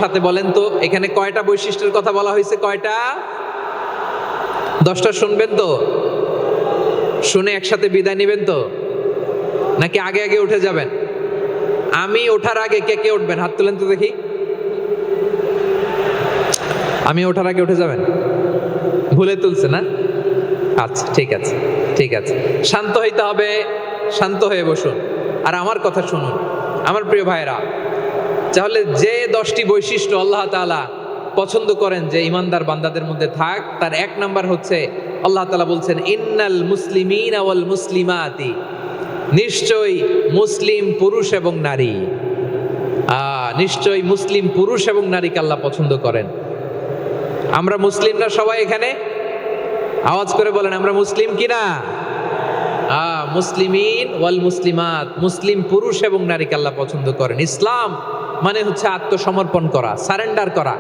সাথে বলেন তো এখানে কয়টা বৈশিষ্ট্যের কথা বলা হয়েছে? কয়টা? 10টা শুনবেন তো? শুনে একসাথে বিদায় নেবেন তো, নাকি আগে আগে উঠে যাবেন? আমি ওঠার আগে কে কে উঠবেন? হাত তুলেন তো দেখি। আমি ওঠার আগে উঠে যাবেন? ভুলে তুলছে না? আচ্ছা, ঠিক আছে, ঠিক আছে। শান্ত হইতে হবে, শান্ত হয়ে বসুন আর আমার কথা শুনুন আমার প্রিয় ভাইরা। তাহলে যে 10টি বৈশিষ্ট্য আল্লাহ তাআলা পছন্দ করেন যে ইমানদার বান্দাদের মধ্যে থাক, তার 1 নাম্বার হচ্ছে আল্লাহ তাআলা বলছেন ইন্নাল মুসলিমিনা ওয়াল মুসলিমাতি, নিশ্চয়ই মুসলিম পুরুষ এবং নারী। নিশ্চয়ই মুসলিম পুরুষ এবং নারীকে আল্লাহ পছন্দ করেন। আমরা মুসলিমরা সবাই এখানে আওয়াজ করে বলেন আমরা মুসলিম কিনা? মুসলিমিন ওয়াল মুসলিমাত, মুসলিম পুরুষ এবং নারীকে আল্লাহ পছন্দ করেন। ইসলাম মানে হচ্ছে আত্মসমর্পণ করা, সারেন্ডার করা।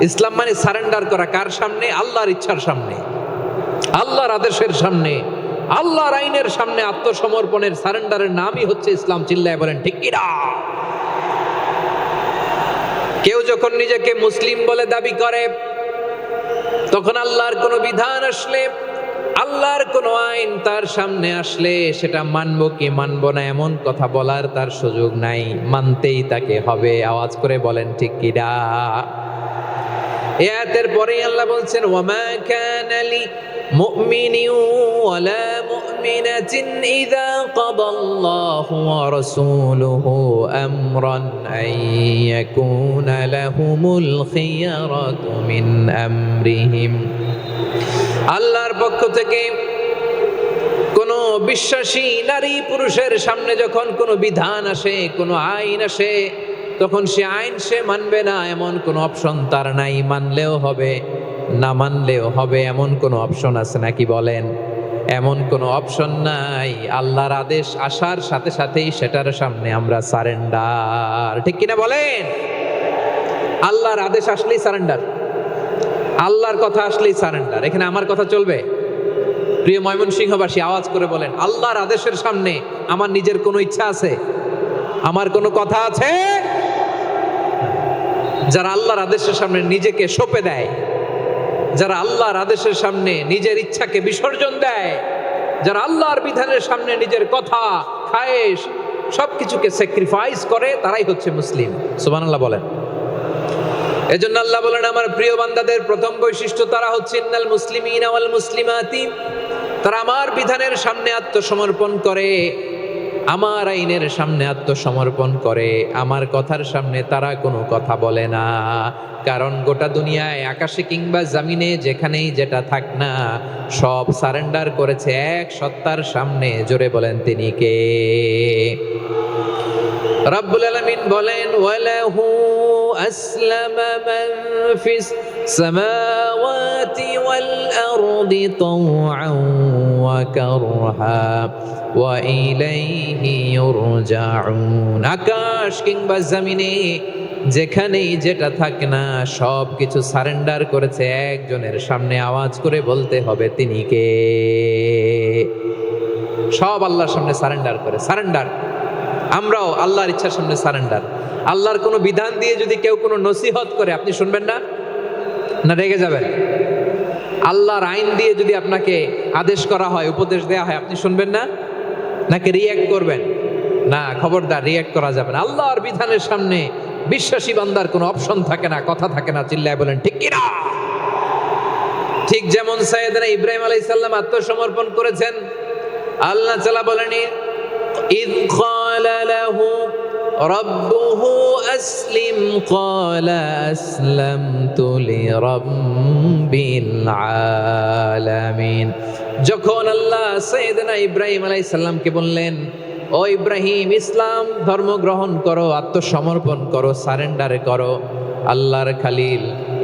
ইসলাম মানে সারেন্ডার করা কার সামনে? আল্লাহর ইচ্ছার সামনে, আল্লাহর আদেশের সামনে, আল্লাহর আইনের সামনে আত্মসমর্পণের সারেন্ডারের নামই হচ্ছে ইসলাম। চিল্লায় বলেন ঠিক কিনা? কেউ যখন নিজেকে মুসলিম বলে দাবি করে, তখন আল্লাহর কোনো বিধান আসলে, আল্লাহর কোনো আইন তার সামনে আসলে সেটা মানবো কি মানবো না এমন কথা বলার তার সুযোগ নাই, মানতেই তাকে হবে। আওয়াজ করে বলেন ঠিক কিনা? আয়াতের পরে আল্লাহ বলছেন ওয়ামা কানা লি মুমিনিন ওয়ালা মুমিনাতিন ইযা কাদাল্লাহু ওয়া রাসূলুহু আমরান আইয়াকুনা লাহুমুল খিয়ারাতু মিন আমরিহিম। আল্লাহর পক্ষ থেকে কোনো বিশ্বাসী নারী পুরুষের সামনে যখন কোনো বিধান আসে, কোনো আইন আসে, তখন সে আইন সে মানবে না এমন কোনো অপশন তার নাই। মানলেও হবে, না মানলেও হবে এমন কোনো অপশন আছে নাকি বলেন? এমন কোনো অপশন নাই। আল্লাহর আদেশ আসার সাথে সাথেই সেটার সামনে আমরা সারেন্ডার। ঠিক কিনা বলেন? আল্লাহর আদেশ আসলেই সারেন্ডার, আল্লাহর কথা আসলেই সারেন্ডার। এখানে আমার কথা চলবে? প্রিয় ময়মনসিংহবাসী আওয়াজ করে বলেন আল্লাহর আদেশের সামনে আমার নিজের কোনো ইচ্ছা আছে? আমার কোনো কথা আছে? যারা আল্লাহর আদেশের সামনে নিজেকে সঁপে দেয়, যারা আল্লাহর আদেশের সামনে নিজের ইচ্ছাকে বিসর্জন দেয়, যারা আল্লাহর বিধানের সামনে নিজের কথা, খায়েশ সবকিছুকে স্যাক্রিফাইস করে, তারাই হচ্ছে মুসলিম। সুবহানাল্লাহ বলেন। এজন্য আল্লাহ বলেন আমার প্রিয় বান্দাদের প্রথম বৈশিষ্ট্য তারা হচ্ছে ইন্নাল মুসলিমিনা ওয়াল মুসলিমাতি, তারা আমার বিধানের সামনে আত্মসমর্পণ করে, আমার আইনের সামনে আত্মসমর্পণ করে, আমার কথার সামনে তারা কোনো কথা বলে না। কারণ গোটা দুনিয়ায় আকাশে কিংবা জমিনে যেখানেই যেটা থাক না, সব সারেন্ডার করেছে এক সত্তার সামনে। জোরে বলেন তিনি কে? রব্বুল আলামিন বলেন ওয়ালাহু আসলামা মান ফিস সামাওয়াতি ওয়াল আরদি তাওআন ওয়া কারহা ওয়া ইলাইহি ইউরজাউন। আকাশ কিংবা জমিনে যেখানেই যেটা থাকে না, সব কিছু সারেন্ডার করেছে একজনের সামনে। আওয়াজ করে বলতে হবে তিনি কে? সব আল্লাহর সামনে সারেন্ডার করে, সারেন্ডার। আমরাও আল্লাহর ইচ্ছার সামনে সারেন্ডার। আল্লাহর কোনো বিধান দিয়ে যদি কেউ কোনো নসিহত করে, আপনি শুনবেন না? না রেগে যাবেন? আল্লাহর আইন দিয়ে যদি আপনাকে আদেশ করা হয়, উপদেশ দেয়া হয়, আপনি শুনবেন না? নাকি রিয়্যাক্ট করবেন? না, খবরদার, রিয়্যাক্ট করা যাবে না। আল্লাহর বিধানের সামনে বিশ্বাসী বান্দার কোনো অপশন থাকে না, কথা থাকে না। চিল্লায় বলেন ঠিক কিনা? ঠিক যেমন সাইয়েদনা ইব্রাহিম আলাইহিস সালাম আত্মসমর্পণ করেছেন। আল্লাহ তাআলা বলেন ইয ক্বালা লাহু রাব্বুহু আসলিম ক্বালা আসলামতু লিরাব্বিল আলামিন। যখন আল্লাহ সাইয়েদনা ইব্রাহিম আলাইহিস সালামকে বললেন ও ইব্রাহিম, ইসলাম ধর্ম গ্রহণ করো, আত্মসমর্পণ করো, সারেন্ডার করো, আল্লাহর খালিল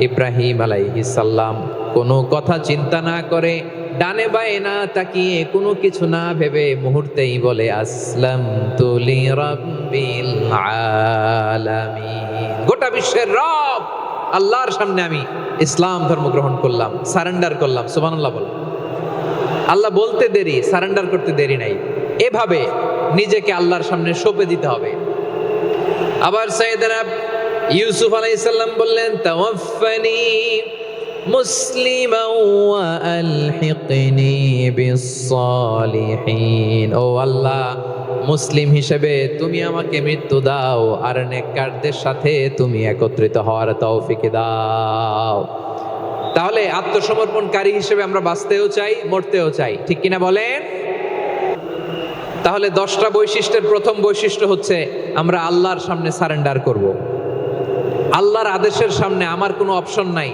ইব্রাহিম আলাইহিস সালাম কোনো কথা চিন্তা না করে, ডানে বায়ে না তাকিয়ে, কোনো কিছু না ভেবে মুহূর্তেই বলে আসলামতু লিরাব্বিল আলামিন। গোটা বিশ্বের রব আল্লাহর সামনে আমি ইসলাম ধর্ম গ্রহণ করলাম, সারেন্ডার করলাম। সুবহানাল্লাহ বলেন। আল্লাহ বলতে দেরি, সারেন্ডার করতে দেরি নাই। এভাবে নিজেকে আল্লাহর সামনে সঁপে দিতে হবে। আবার সাইয়েদনা ইউসুফ আলাইহিস সালাম বললেন তাওয়াফফানি মুসলিমান ওয়া আলহিকনি বিস-সালিহিন। ও আল্লাহ, মুসলিম হিসেবে তুমি আমাকে মৃত্যু দাও আর নেককারদের সাথে তুমি একত্রিত হওয়ার তৌফিক দাও। তাহলে আত্মসমর্পণকারী হিসেবে আমরা বাঁচতেও চাই, মরতেও চাই, ঠিক কিনা বলেন? তাহলে 10টা বৈশিষ্ট্যের প্রথম বৈশিষ্ট্য হচ্ছে আমরা আল্লাহর সামনে সারেন্ডার করব। আল্লাহর আদেশের সামনে আমার কোনো অপশন নাই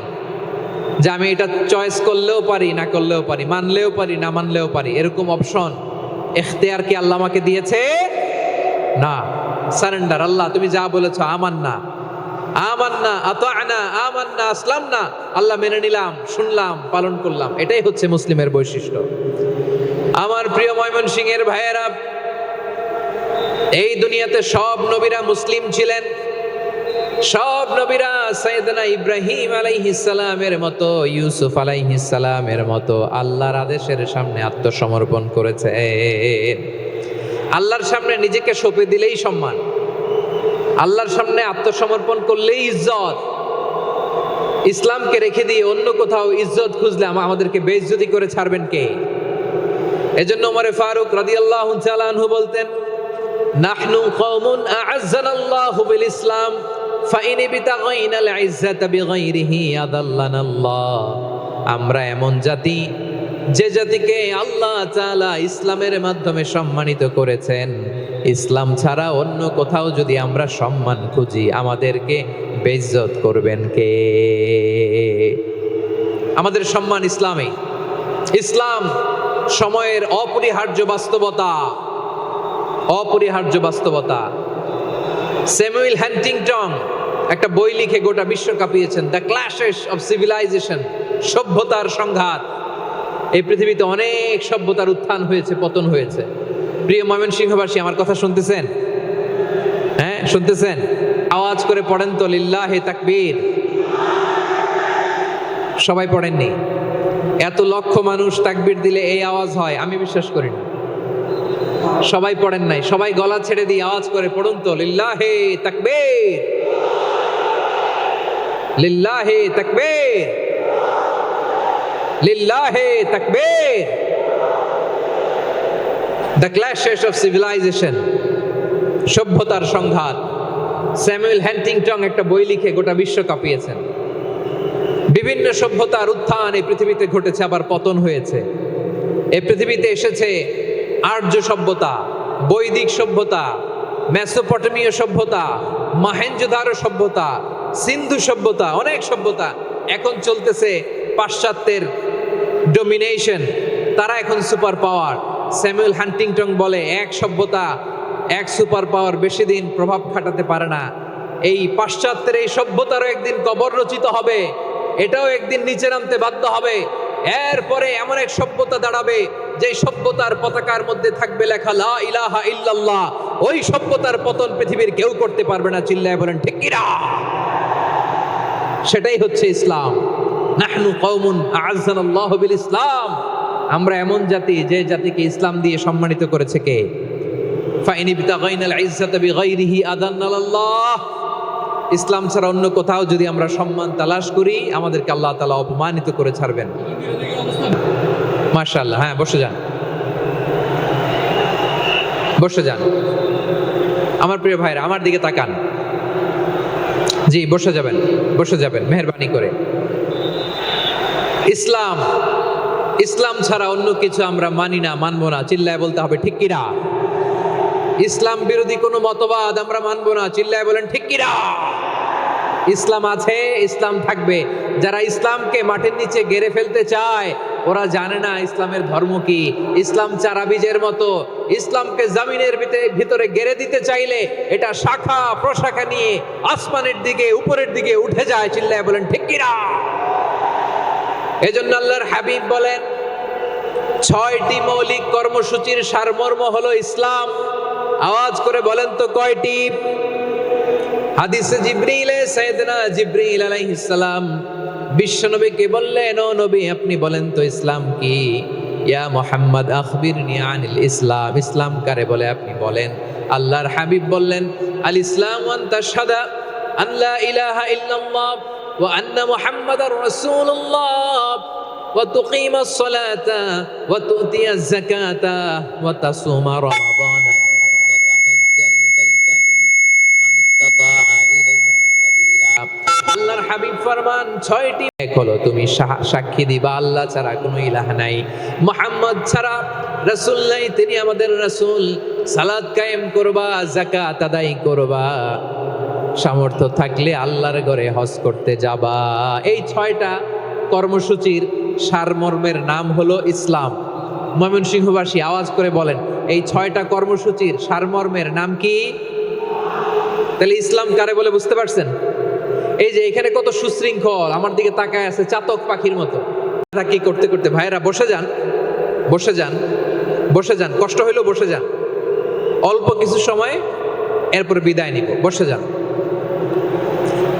যে আমি এটা চয়েস করলেও পারি, না করলেও পারি, মানলেও পারি, না মানলেও পারি, এরকম অপশন এখতিয়ার কি আল্লাহ আমাকে দিয়েছে? না। সারেন্ডার, আল্লাহ তুমি যা বলেছো আমান্না, আমান্না, আতা'না, আমান্না, আসলামনা, আল্লাহ মেনে নিলাম, শুনলাম, পালন করলাম। এটাই হচ্ছে মুসলিমের বৈশিষ্ট্য। আমার প্রিয় ময়মনসিংহের ভাইয়েরা, এই দুনিয়াতে সব নবীরা মুসলিম ছিলেন। সব নবীরা সাইয়েদনা ইব্রাহিম আলাইহিস সালামের মতো, ইউসুফ আলাইহিস সালামের মতো আল্লাহর আদেশের সামনে আত্মসমর্পণ করেছে। আল্লাহর সামনে নিজেকে সঁপে দিলেই সম্মান, আল্লাহর সামনে আত্মসমর্পণ করলেই ইজ্জত। ইসলামকে রেখে দিয়ে অন্য কোথাও ইজ্জত খুঁজলে আমাদেরকে বেইজ্জতি করে ছাড়বেন কে? এজন্য ওমর ফারুক রাদিয়াল্লাহু তাআলা আনহু বলতেন, নাহনু কওমুন আ'আজ্জানাল্লাহু বিল ইসলাম ফাইন বিতাগাইনাল ইজ্জাতা বিগাইরিহি আদাল্লানাল্লাহ। আমরা এমন জাতি, যে জাতিকে আল্লাহ তাআলা ইসলামের মাধ্যমে সম্মানিত করেছেন, ইসলাম ছাড়া অন্য কোথাও যদি আমরা সম্মান খুঁজি আমাদেরকে বেইজ্জত করবেন কে? আমাদের সম্মান ইসলামে। ইসলাম সময়ের অপরিহার্য বাস্তবতা, অপরিহার্য বাস্তবতা। স্যামুয়েল হান্টিংটন একটা বই লিখে গোটা বিশ্ব কাঁপিয়েছেন, দ্য ক্ল্যাশেস অফ সিভিলাইজেশন, সভ্যতার সংঘাত। এই পৃথিবীতে অনেক সভ্যতার উত্থান হয়েছে, পতন হয়েছে। প্রিয় ময়মনসিংহবাসী, আমার কথা শুনতেছেন? হ্যাঁ, শুনতেছেন? আওয়াজ করে পড়েন তো লিল্লাহে তাকবীর। সবাই পড়েননি? এত লক্ষ মানুষ তাকবীর দিলে এই আওয়াজ হয়? আমি বিশ্বাস করি না। সবাই পড়েন নাই, সবাই গলা ছেড়ে দিয়ে আওয়াজ করে পড়ুন তো লিল্লাহে তাকবীর, লিল্লাহে তাকবীর, লিল্লাহে তাকবীর। দ্য ক্ল্যাশেস অফ সিভিলাইজেশন, সভ্যতার সংঘাত। স্যামুয়েল হান্টিংটন একটা বই লিখে গোটা বিশ্ব কাঁপিয়েছেন। বিভিন্ন সভ্যতার উত্থান এই পৃথিবীতে ঘটেছে, আবার পতন হয়েছে। এই পৃথিবীতে এসেছে আর্য সভ্যতা, বৈদিক সভ্যতা, মেসোপটেমীয় সভ্যতা, মহেঞ্জোদারো সভ্যতা, সিন্ধু সভ্যতা, অনেক সভ্যতা। এখন চলতেছে পাশ্চাত্যের ডোমিনেশন, তারা এখন সুপার পাওয়ার। স্যামুয়েল হান্টিংটন বলে এক সভ্যতা, এক সুপার পাওয়ার বেশি দিন প্রভাব খাটাতে পারে না। এই পাশ্চাত্যের এই সভ্যতারও একদিন কবর রচিত হবে, এটাও একদিন নিচে নামতে বাধ্য হবে। এরপরে এমন এক সভ্যতা দাঁড়াবে যে সভ্যতার পতাকার মধ্যে থাকবে লেখা লা ইলাহা ইল্লাল্লাহ। ওই সভ্যতার পতন পৃথিবীর কেউ করতে পারবে না। চিল্লায় বলেন ঠিক কিনা? সেটাই হচ্ছে ইসলাম। নাহনু কওমুন আ'আজ্জানাল্লাহু বিল ইসলাম। আমরা এমন জাতি, যে জাতিকে ইসলাম দিয়ে সম্মানিত করেছে কে? ফাইন ইবতাগাইনাল ইজ্জাতা বিগাইরিহি আদান্নাল্লাহ। ইসলাম ছাড়া অন্য কোথাও যদি আমরা সম্মান তালাশ করি আমাদেরকে আল্লাহ তাআলা অপমানিত করে ছাড়বেন। মাশাআল্লাহ। হ্যাঁ, বসে যান, বসে যান। আমার প্রিয় ভাইরা, আমার দিকে তাকান। জি, বসে যাবেন, বসে যাবেন মেহেরবানি করে। ইসলাম, ইসলাম ছাড়া অন্য কিছু আমরা মানি না, মানবো না। চিল্লায় বলতে হবে ঠিক কিনা? ইসলাম বিরোধী কোনো মতবাদ আমরা মানবো না। চিল্লায় বলেন ঠিক কিনা? ইসলাম আছে, ইসলাম থাকবে। যারা ইসলামকে মাটির নিচে গেড়ে ফেলতে চায় ওরা জানে না ইসলামের ধর্ম কি। ইসলাম চারা বীজের মতো, ইসলামকে জমিনের ভিতরে গেড়ে দিতে চাইলে এটা শাখা প্রশাখা নিয়ে আসমানের দিকে, উপরের দিকে উঠে যায়। চিল্লায় বলেন ঠিক কিনা? এজন্য আল্লাহর হাবিব বলেন 6টি মৌলিক কর্মসূচির সারমর্ম হলো ইসলাম। আওয়াজ করে বলেন তো কয়টি? হাদিসে জিবরিলে সাইয়েদনা জিবরিল আলাইহিস সালাম বিশ্বনবীকে বললেন, ও নবী আপনি বলেন তো ইসলাম কি? ইয়া মুহাম্মদ আখবিরনি আনিল ইসলাম। ইসলাম কারে বলে আপনি বলেন। আল্লাহর হাবিব বললেন, আল ইসলাম আন তাশহাদা আন লা ইলাহা ইল্লাল্লাহ ওয়া আন্না মুহাম্মাদার রাসূলুল্লাহ ওয়া তুকিমাস সালাতা ওয়া তুতিয়াজ যাকাতা ওয়া তাসুমা রমাদানা ওয়া তাহুজ্জাল বাইতা মান ইসতাতাআ ইলাইহি সাবিলা। আল্লাহর হাবিব ফরমান 6টি হলো তুমি সাক্ষী দিবা আল্লাহ ছাড়া কোনো ইলাহ নাই, মুহাম্মদ ছাড়া রাসূল নাই, তিনি আমাদের রাসূল। সালাত কায়েম করবা, যাকাত আদায় করবা, সামর্থ্য থাকলে আল্লাহর ঘরে হজ করতে যাবা। এই 6টা কর্মসূচির সারমর্মের নাম হলো ইসলাম। ময়মনসিংহবাসী আওয়াজ করে বলেন, এই 6টা কর্মসূচির সারমর্মের নাম কি? তাহলে ইসলাম কারে বলে বুঝতে পারছেন? এই যে এখানে কত সুশৃঙ্খল, আমার দিকে তাকায় আছে চাতক পাখির মতো। কি করতে করতে ভাইরা বসে যান, বসে যান, বসে যান, কষ্ট হইলেও বসে যান, অল্প কিছু সময় এরপর বিদায় নিব, বসে যান।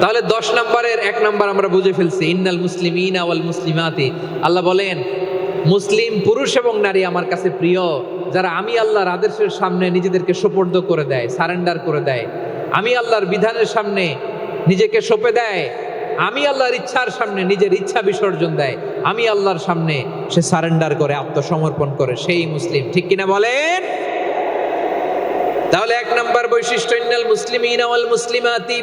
তাহলে 10 নম্বরের 1 নম্বর আমরা বুঝে ফেলছি, ইন্নাল মুসলিমিনা ওয়াল মুসলিমাতি। আল্লাহ বলেন মুসলিম পুরুষ এবং নারী আমার কাছে প্রিয়, যারা আমি আল্লাহর আদেশের সামনে নিজেদেরকে সোপর্দ করে দেয়, সারেন্ডার করে দেয়, আমি আল্লাহর বিধানের সামনে নিজেকে সঁপে দেয়, আমি আল্লাহর ইচ্ছার সামনে নিজের ইচ্ছা বিসর্জন দেয়, আমি আল্লাহর সামনে সে সারেন্ডার করে, আত্মসমর্পণ করে, সেই মুসলিম। ঠিক কিনা বলেন? তাহলে 1 নম্বর বৈশিষ্ট্য ইন্নাল মুসলিমিনা ওয়াল মুসলিমাতি।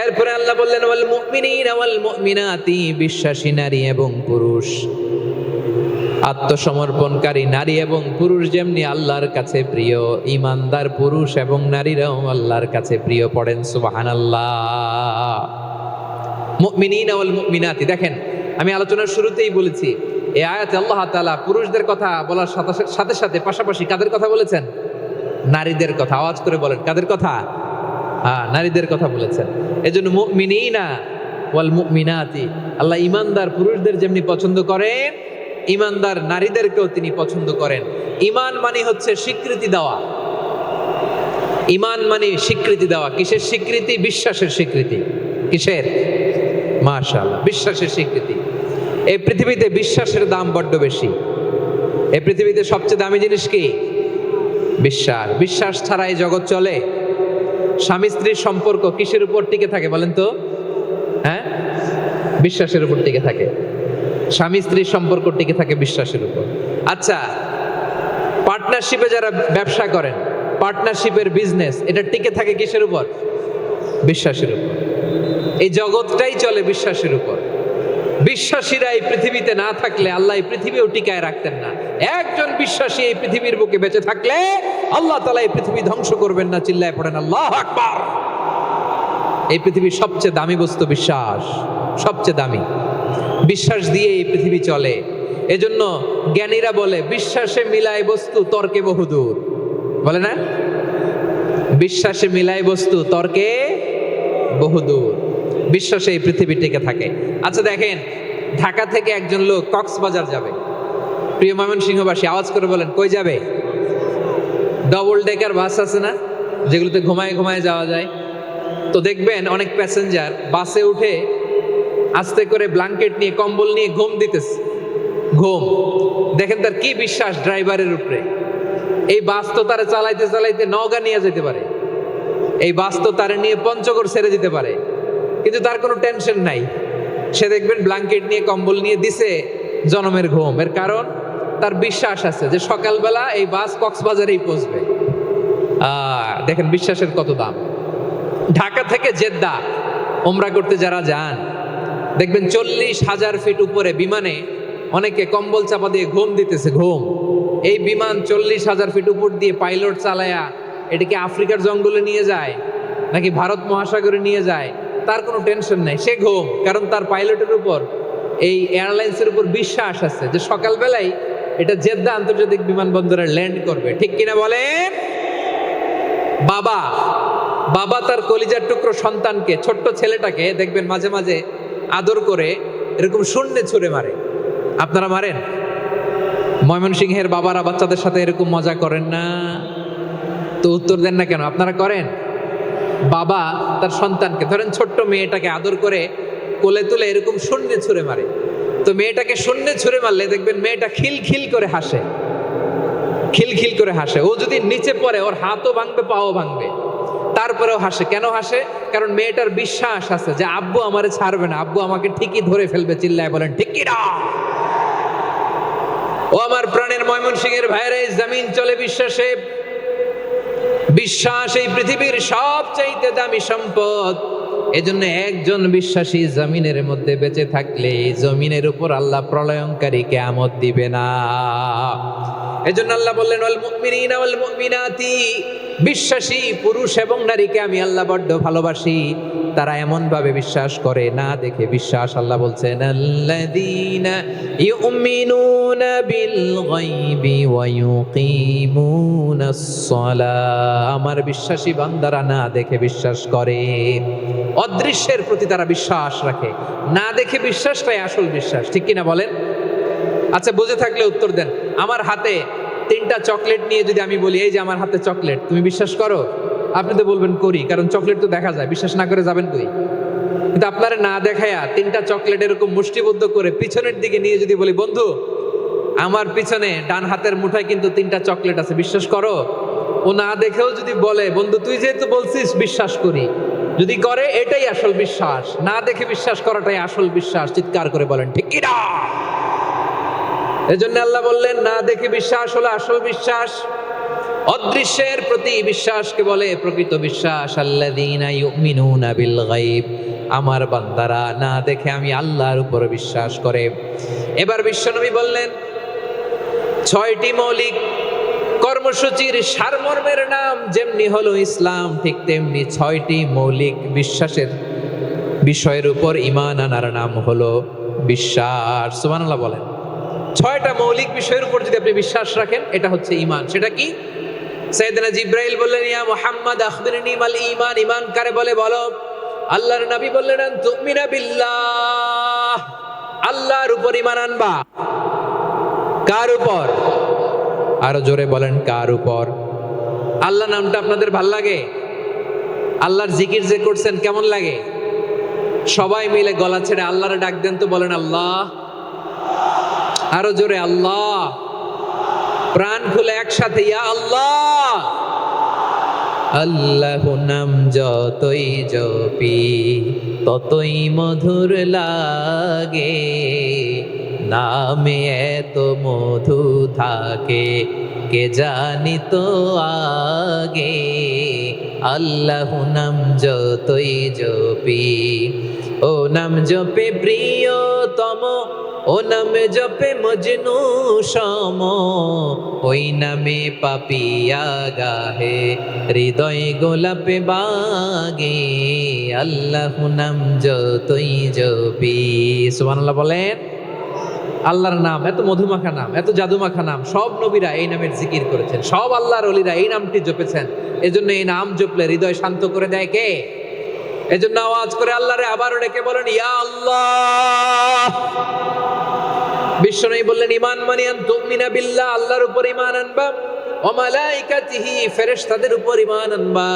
এরপরে আল্লাহ বললেন ওয়াল মুমিনিনা ওয়াল মুমিনাতি, বিশ্বাসী নারী এবং পুরুষ, আত্মসমর্পণকারী নারী এবং পুরুষ যেমনি আল্লাহর কাছে প্রিয়, ঈমানদার পুরুষ এবং নারীরাও আল্লাহর কাছে প্রিয়। পড়েন সুবহানাল্লাহ। মুমিনিনা ওয়াল মুমিনাতি। দেখেন আমি আলোচনার শুরুতেই বলেছি, এই আয়াতে আল্লাহ তাআলা পুরুষদের কথা বলার সাথে সাথে পাশাপাশি কাদের কথা বলেছেন? নারীদের কথা। আওয়াজ করে বলেন, কাদের কথা? নারীদের কথা বলেছেন। এজন্য মুমিনিনা ওয়াল মুমিনাতি, আল্লাহ ঈমানদার পুরুষদের যেমনি পছন্দ করেন, ঈমানদার নারীদেরকেও তিনি পছন্দ করেন। ঈমান মানে হচ্ছে স্বীকৃতি দেওয়া। ঈমান মানে স্বীকৃতি দেওয়া। কিসের স্বীকৃতি? বিশ্বাসের স্বীকৃতি। কিসের? মাশাআল্লাহ, বিশ্বাসের স্বীকৃতি। এই পৃথিবীতে বিশ্বাসের দাম বড্ড বেশি। এই পৃথিবীতে সবচেয়ে দামি জিনিস কি? বিশ্বাস। বিশ্বাস ছাড়া এই জগৎ চলে? স্বামী স্ত্রীর সম্পর্ক কিসের উপর টিকে থাকে বলেন তো? হ্যাঁ, বিশ্বাসের উপর টিকে থাকে। স্বামী স্ত্রীর সম্পর্ক টিকে থাকে বিশ্বাসের উপর। আচ্ছা, পার্টনারশিপে যারা ব্যবসা করেন, পার্টনারশিপের বিজনেস, এটা টিকে থাকে কিসের উপর? বিশ্বাসের উপর। এই জগৎটাই চলে বিশ্বাসের উপর। বিশ্বাসীরা এই পৃথিবীতে না থাকলে আল্লাহ এই পৃথিবীও টিকায় রাখতেন না। একজন বিশ্বাসী এই পৃথিবীর বুকে বেঁচে থাকলে আল্লাহ তাআলা এই পৃথিবী ধ্বংস করবেন না। চিল্লায় পড়েন আল্লাহু আকবার। এই পৃথিবীর সবচেয়ে দামি বস্তু বিশ্বাস, সবচেয়ে দামি। বিশ্বাস দিয়ে এই পৃথিবী চলে। এজন্য জ্ঞানীরা বলে বিশ্বাসে মিলায় বস্তু, তর্কে বহুদূর। বলে না? বিশ্বাসে মিলায় বস্তু, তর্কে বহুদূর। বিশ্বাসে এই পৃথিবী টিকে থাকে। আচ্ছা দেখেন, ঢাকা থেকে একজন লোক কক্সবাজার যাবে। প্রিয় ময়মনসিংহবাসী আওয়াজ করে বলেন, কই যাবে? ডবল ডেকার বাস আছে না, যেগুলোতে ঘুমায় ঘুমায় যাওয়া যায়। তো দেখবেন অনেক প্যাসেঞ্জার বাসে উঠে আস্তে করে ব্ল্যাঙ্কেট নিয়ে, কম্বল নিয়ে ঘুম দিতেছে। ঘুম দেখেন তার কি বিশ্বাস ড্রাইভারের উপরে। এই বাস তো তারা চালাইতে চালাইতে নওগাঁ নিয়ে যেতে পারে, এই বাস তো তারা নিয়ে পঞ্চগড় ছেড়ে দিতে পারে, কিন্তু তার কোনো টেনশন নাই। সে দেখবেন ব্ল্যাঙ্কেট নিয়ে, কম্বল নিয়ে দিছে জনমের ঘুম। এর কারণ তার বিশ্বাস আছে যে সকালবেলা এই বাস কক্সবাজারেই পৌঁছবে। দেখেন বিশ্বাসের কত দাম। ঢাকা থেকে জেদ্দা ওমরা করতে যারা যান, দেখবেন 40,000 ফিট উপরে বিমানে অনেকে কম্বল চাপা দিয়ে ঘুম দিতেছে। ঘুম। এই বিমান 40,000 ফিট উপর দিয়ে পাইলট চালায়া এটাকে আফ্রিকার জঙ্গলে নিয়ে যায় নাকি ভারত মহাসাগরে নিয়ে যায়, তার কোনো টেনশন নাই। সে ঘুম, কারণ তার পাইলটের উপর, এই এয়ারলাইন্সের উপর বিশ্বাস আছে যে সকালবেলায় এটা জেদ্দা আন্তর্জাতিক বিমানবন্দরে ল্যান্ড করবে। ঠিক কিনা বলেন? বাবা বাবা তার কলিজার টুকরো সন্তানকে, ছোট্ট ছেলেটাকে দেখবেন মাঝে মাঝে আদর করে এরকম শূন্যে ছুঁড়ে মারে। আপনারা মারেন? ময়মনসিংহের বাবারা বাচ্চাদের সাথে এরকম মজা করেন না? তো উত্তর দেন না কেন? আপনারা করেন? বাবা তার সন্তানকে, ধরেন ছোট্ট মেয়েটাকে আদর করে কোলে তুলে এরকম শূন্যে ছুঁড়ে মারে। তো মেয়েটাকে শূন্যে ছুঁড়ে মারলে দেখবেন মেয়েটা খিলখিল করে হাসে, খিলখিল করে হাসে। ও যদি নিচে পড়ে ওর হাতও ভাঙবে, পাও ভাঙবে। তারপরেও হাসে। কেন হাসে? কারণ মেয়েটার বিশ্বাস আছে যে আব্বু আমারে ছাড়বে না, আব্বু আমাকে ঠিকই ধরে ফেলবে। চিল্লায় বলেন ঠিক কি না? ও আমার প্রাণের ময়মনসিংহের ভাইরা, এই জমিন চলে বিশ্বাসে। বিশ্বাস এই পৃথিবীর সবচাইতে দামি সম্পদ। এজন্য একজন বিশ্বাসী জমিনের মধ্যে বেঁচে থাকলে জমিনের উপর আল্লাহ প্রলয়ঙ্কারী কিয়ামত দিবে না। এজন্য আল্লাহ বললেন ওয়াল মুমিনিনা ওয়াল মুমিনাতি, বিশ্বাসী পুরুষ এবং নারীকে আমি আল্লাহ বড্ড ভালোবাসি। তারা এমন ভাবে বিশ্বাস করে না দেখে বিশ্বাস। আল্লাহ বলছেন আল্লাযীনা ইউমিনুনা বিল গায়বি ওয়া ইউকিমুনাস সালাহ, আমার বিশ্বাসী বান্দারা না দেখে বিশ্বাস করে। অদৃশ্যের প্রতি তারা বিশ্বাস রাখে, না দেখে বিশ্বাসটাই আসল বিশ্বাস। ঠিক কিনা বলেন? আচ্ছা, বুঝে থাকলে উত্তর দেন। আমার হাতে 3টা চকলেট নিয়ে যদি আমি বলি এই যে আমার হাতে চকলেট, তুমি বিশ্বাস করো? আপনি তো বলবেন করি, কারণ চকলেট তো দেখা যায়। বিশ্বাস না করে যাবেন কই? কিন্তু আপনারা না দেখায়া 3টা চকলেট এরকম মুষ্টিবদ্ধ করে পিছনের দিকে নিয়ে যদি বলি বন্ধু আমার পিছনে ডান হাতের মুঠায় কিন্তু 3টা চকলেট আছে, বিশ্বাস করো? ও না দেখেও যদি বলে বন্ধু তুই যেহেতু বলছিস বিশ্বাস করি, যদি করে এটাই আসল বিশ্বাস। না দেখে বিশ্বাস করাটাই আসল বিশ্বাস। চিৎকার করে বলেন ঠিক কি না? এজন্য আল্লাহ বললেন না দেখে বিশ্বাস হলো আসল বিশ্বাস। অদৃশ্যের প্রতি বিশ্বাসকে বলে প্রকৃত বিশ্বাস। আল্লাযীনা ইউমিনুনা বিল গায়ব, আমার বান্দারা না দেখে আমি আল্লাহর উপর বিশ্বাস করে। এবার বিশ্বনবী বললেন 6টি মৌলিক কর্মসূচির সারমর্মের নাম যেমনি হলো ইসলাম, ঠিক তেমনি 6টি মৌলিক বিশ্বাসের বিষয়ের উপর ঈমান আনার নাম হলো বিশ্বাস। সুবহানাল্লাহ বলেন। 6টা মৌলিক বিষয়ের উপর যদি আপনি বিশ্বাস রাখেন এটা হচ্ছে ঈমান। সেটা কি? সাইয়েদনা জিবরাইল বললেন ইয়া মুহাম্মদ আখবিরনি মাল ঈমান, ঈমান কারে বলে বলো। আল্লাহর নবী বললেন আন তুমিনা বিল্লাহ, আল্লাহর উপর ঈমান আনবা। কার উপর? আরো জোরে বলেন কার উপর? আল্লাহ নামটা আপনাদের ভাল লাগে? আল্লাহর জিকির যে করছেন কেমন লাগে? সবাই মিলে গলা ছেড়ে আল্লাহরে ডাক দেন তো, বলেন আল্লাহ। আরো জোরে আল্লাহ। প্রাণ খুলে একসাথে ইয়া আল্লাহ। আল্লাহ নাম যতই জপি ততই মধুর লাগে, নামে এত মধু থাকে কে জানি তো আগে। আল্লাহ নাম যতই জপি, ও নাম জপে প্রিয়তম, ও নামে জপে মজনু সম, ওই নামে পাপিয়া গাহে হৃদয় গোলাপে বাগে। আল্লাহ নাম যতই জপি। সুবহানাল্লাহ বলেন। আল্লাহর নাম এত মধুমাখা নাম, এত জাদুমাখা নাম। সব নবীরা এই নামের জিকির করেছেন, সব আল্লাহর ওলিরা এই নামটি জপেছেন। এজন্য এই নাম জপলে হৃদয় শান্ত করে দেয় কে? এজন্য আওয়াজ করে আল্লাহরে আবারও ডেকে বলেন ইয়া আল্লাহ। বিশ্বনবী বললেন ঈমান মানে আন তুমিনা বিল্লাহ, আল্লাহর উপর ঈমান আনবা, ওয়া মালাইকাতিহি, ফেরেশতাদের উপর ঈমান আনবা,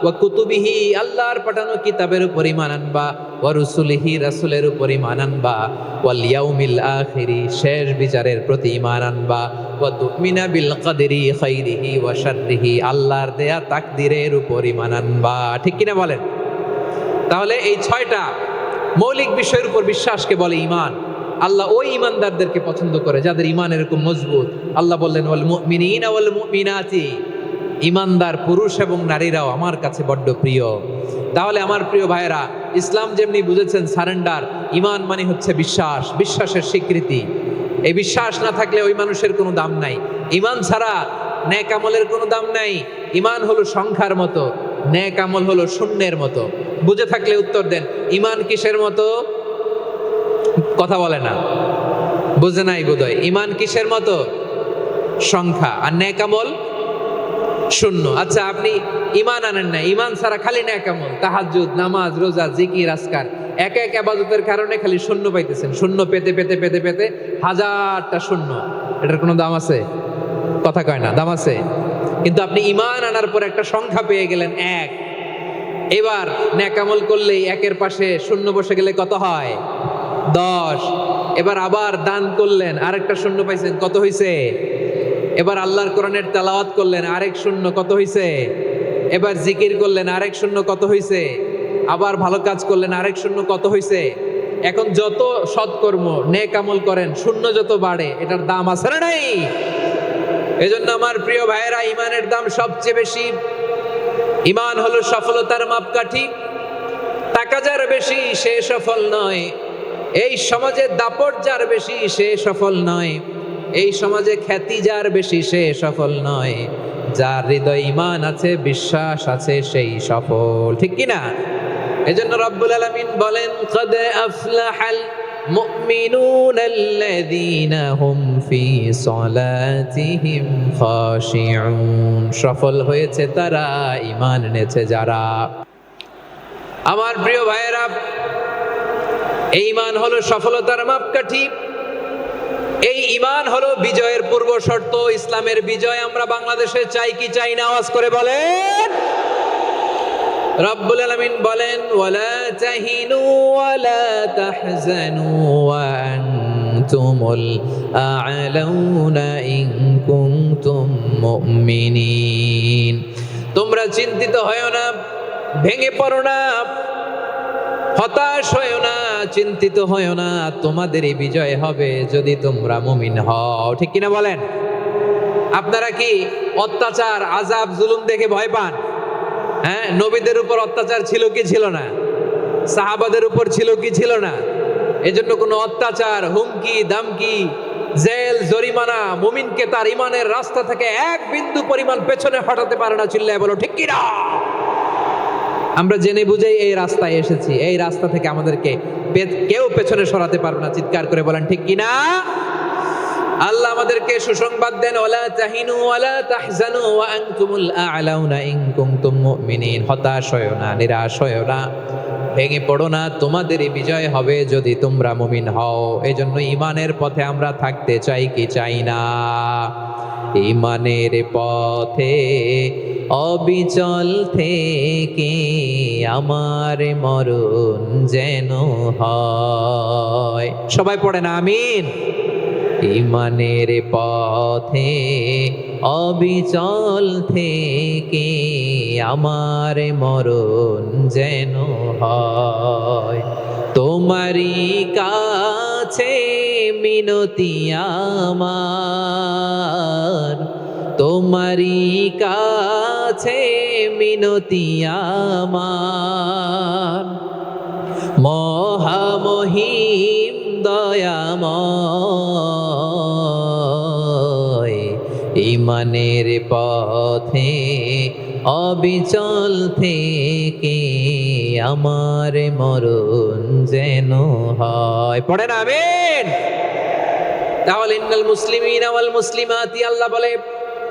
ওয়া কুতুবিহি, আল্লাহর পাঠানো কিতাবের উপর ঈমান আনবা, ওয়া রুসুলিহি, রাসূলের উপর ঈমান আনবা, ওয়াল ইয়াউমিল আখিরি, শেষ বিচারের প্রতি ঈমান আনবা, ওয়া তুমিনা বিল কদরি খাইরিহি ওয়া শাররিহি, আল্লাহর দেয়া তাকদীরের উপর ঈমান আনবা। ঠিক কিনা বলেন? তাহলে এই 6টা মৌলিক বিষয়ের উপর বিশ্বাসকে বলে ঈমান। আল্লাহ ওই ঈমানদারদেরকে পছন্দ করে যাদের ঈমান এরকম মজবুত। আল্লাহ বললেন ওয়াল মুমিনিনা ওয়াল মুমিনাতি, ঈমানদার পুরুষ এবং নারীরাও আমার কাছে বড্ড প্রিয়। তাহলে আমার প্রিয় ভাইয়েরা, ইসলাম যেমনি বুঝেছেন সারেন্ডার, ঈমান মানে হচ্ছে বিশ্বাস, বিশ্বাসের স্বীকৃতি। এই বিশ্বাস না থাকলে ওই মানুষের কোনো দাম নাই। ঈমান ছাড়া নেক আমলের কোনো দাম নাই। ঈমান হলো সংখ্যার মতো, নেক আমল হলো শূন্যের মতো। বুঝে থাকলে উত্তর দেন। ঈমান কিসের মতো? কথা বলে না, বুঝে নাই বোধহয়। ঈমান কিসের মতো? সংখ্যা। আর নেক আমল শূন্য। আচ্ছা, আপনি ঈমান আনেন না, ঈমান ছাড়া খালি নেক আমল, তাহাজ্জুদ, নামাজ, রোজা, জিকির, আজকার, এক এক ইবাদতের কারণে খালি শূন্য পাইতেছেন। শূন্য পেতে পেতে পেতে পেতে হাজারটা শূন্য। এটার কোনো দাম আছে? কথা কয় না, দাম আছে। কিন্তু আপনি ঈমান আনার পর একটা সংখ্যা পেয়ে গেলেন, এক। এবার নেক আমল করলেই একের পাশে শূন্য বসে গেলে কত হয়? 10। এবার আবার দান করলেন, আরেকটা শূন্য পাইছেন, কত হইছে? এবার আল্লাহর কোরআনের তেলাওয়াত করলেন, আরেক শূন্য, কত হইছে? এবার জিকির করলেন, আরেক শূন্য কত হইছে? আবার ভালো কাজ করলেন, আরেক শূন্য কত হইছে? এখন যত সৎকর্ম নেক আমল করেন, শূন্য যত বাড়ে, এটার দাম আছে না নাই? এজন্য আমার প্রিয় ভাইয়েরা, ইমানের দাম সবচেয়ে বেশি। ইমান হলো সফলতার মাপকাঠি। টাকা যার বেশি সে সফল নয়, এই সমাজে দাপট যার বেশি সে সফল নয়, এই সমাজে খ্যাতি যার বেশি সে সফল নয়, যার হৃদয় ঈমান আছে, বিশ্বাস আছে, সেই সফল। ঠিক কি না? এজন্য রব্বুল আলামিন বলেন, ক্বাদ আফলাহাল মুমিনুনাল্লাযীনা হুম ফি সলাতিহিম খাশিউন। সফল হয়েছে তারা, ঈমান এনেছে যারা। আমার প্রিয় ভাইয়েরা, এই ঈমান হলো সফলতার মাপকাঠি। এই ঈমান হলো বিজয়ের পূর্ব শর্ত। ইসলামের বিজয় আমরা বাংলাদেশে চাই কি চাই না? আওয়াজ করে বলেন। রব্বুল আলামিন বলেন, ওয়ালা তাহিনু ওয়ালা তাহজানু ওয়া আনতুমুল আ'লাউনা ইন কুনতুম মুমিনিন। তোমরা চিন্তিত হয়ো না, ভেঙে পড়ো না, হতাশ হয়ো না, চিন্তিত হয়ো না, তোমাদেরই বিজয় হবে যদি তোমরা মুমিন হও। ঠিক কিনা বলেন? আপনারা কি অত্যাচার, আযাব, জুলুম দেখে ভয় পান? হ্যাঁ, নবীদের উপর অত্যাচার ছিল কি ছিল না? সাহাবাদের উপর ছিল কি ছিল না? এজন্য কোনো অত্যাচার, হুমকি, দামকি, জেল, জরিমানা মুমিনকে তার ইমানের রাস্তা থেকে এক বিন্দু পরিমাণ পেছনে হটাতে পারে না। চিল্লায় বলো ঠিক কিনা? আমরা জেনে বুঝেই এই রাস্তায় এসেছি, এই রাস্তা থেকে আমাদেরকে কেউ পেছনে সরাতে পারবে না। চিৎকার করে বলেন ঠিক কিনা? আল্লাহ আমাদেরকে সুসংবাদ দেন, ওয়ালা তাহিনু ওয়ালা তাহজানু ওয়া আনতুমুল আ'লাউনা ইন কুনতুম মুমিনিন। হতাশ হয়ো না, নিরাশ হয়ো না, ভেঙে পড়ো না, তোমাদেরই বিজয় হবে যদি তোমরা মুমিন হও। এজন্য ঈমানের পথে আমরা থাকতে চাই কি চাই না? ঈমানের পথে অবিচল থেকে আমার মরণ যেন হয়। সবাই পড়েন আমিন। ঈমানের পথে অবিচল থেকে আমার মরণ যেন হয়। তোমারই কাছে মিনতি আমার, তোমারই কাছে মিনতি আমার, মহামহিম দয়াময়। ঈমানের পথে অবিচল থেকে আমার মরণ যেন হয়। পড়েন আমিন। তাহলে ইন্নাল মুসলিমিনা ওয়াল মুসলিমাতি, আল্লাহ বলে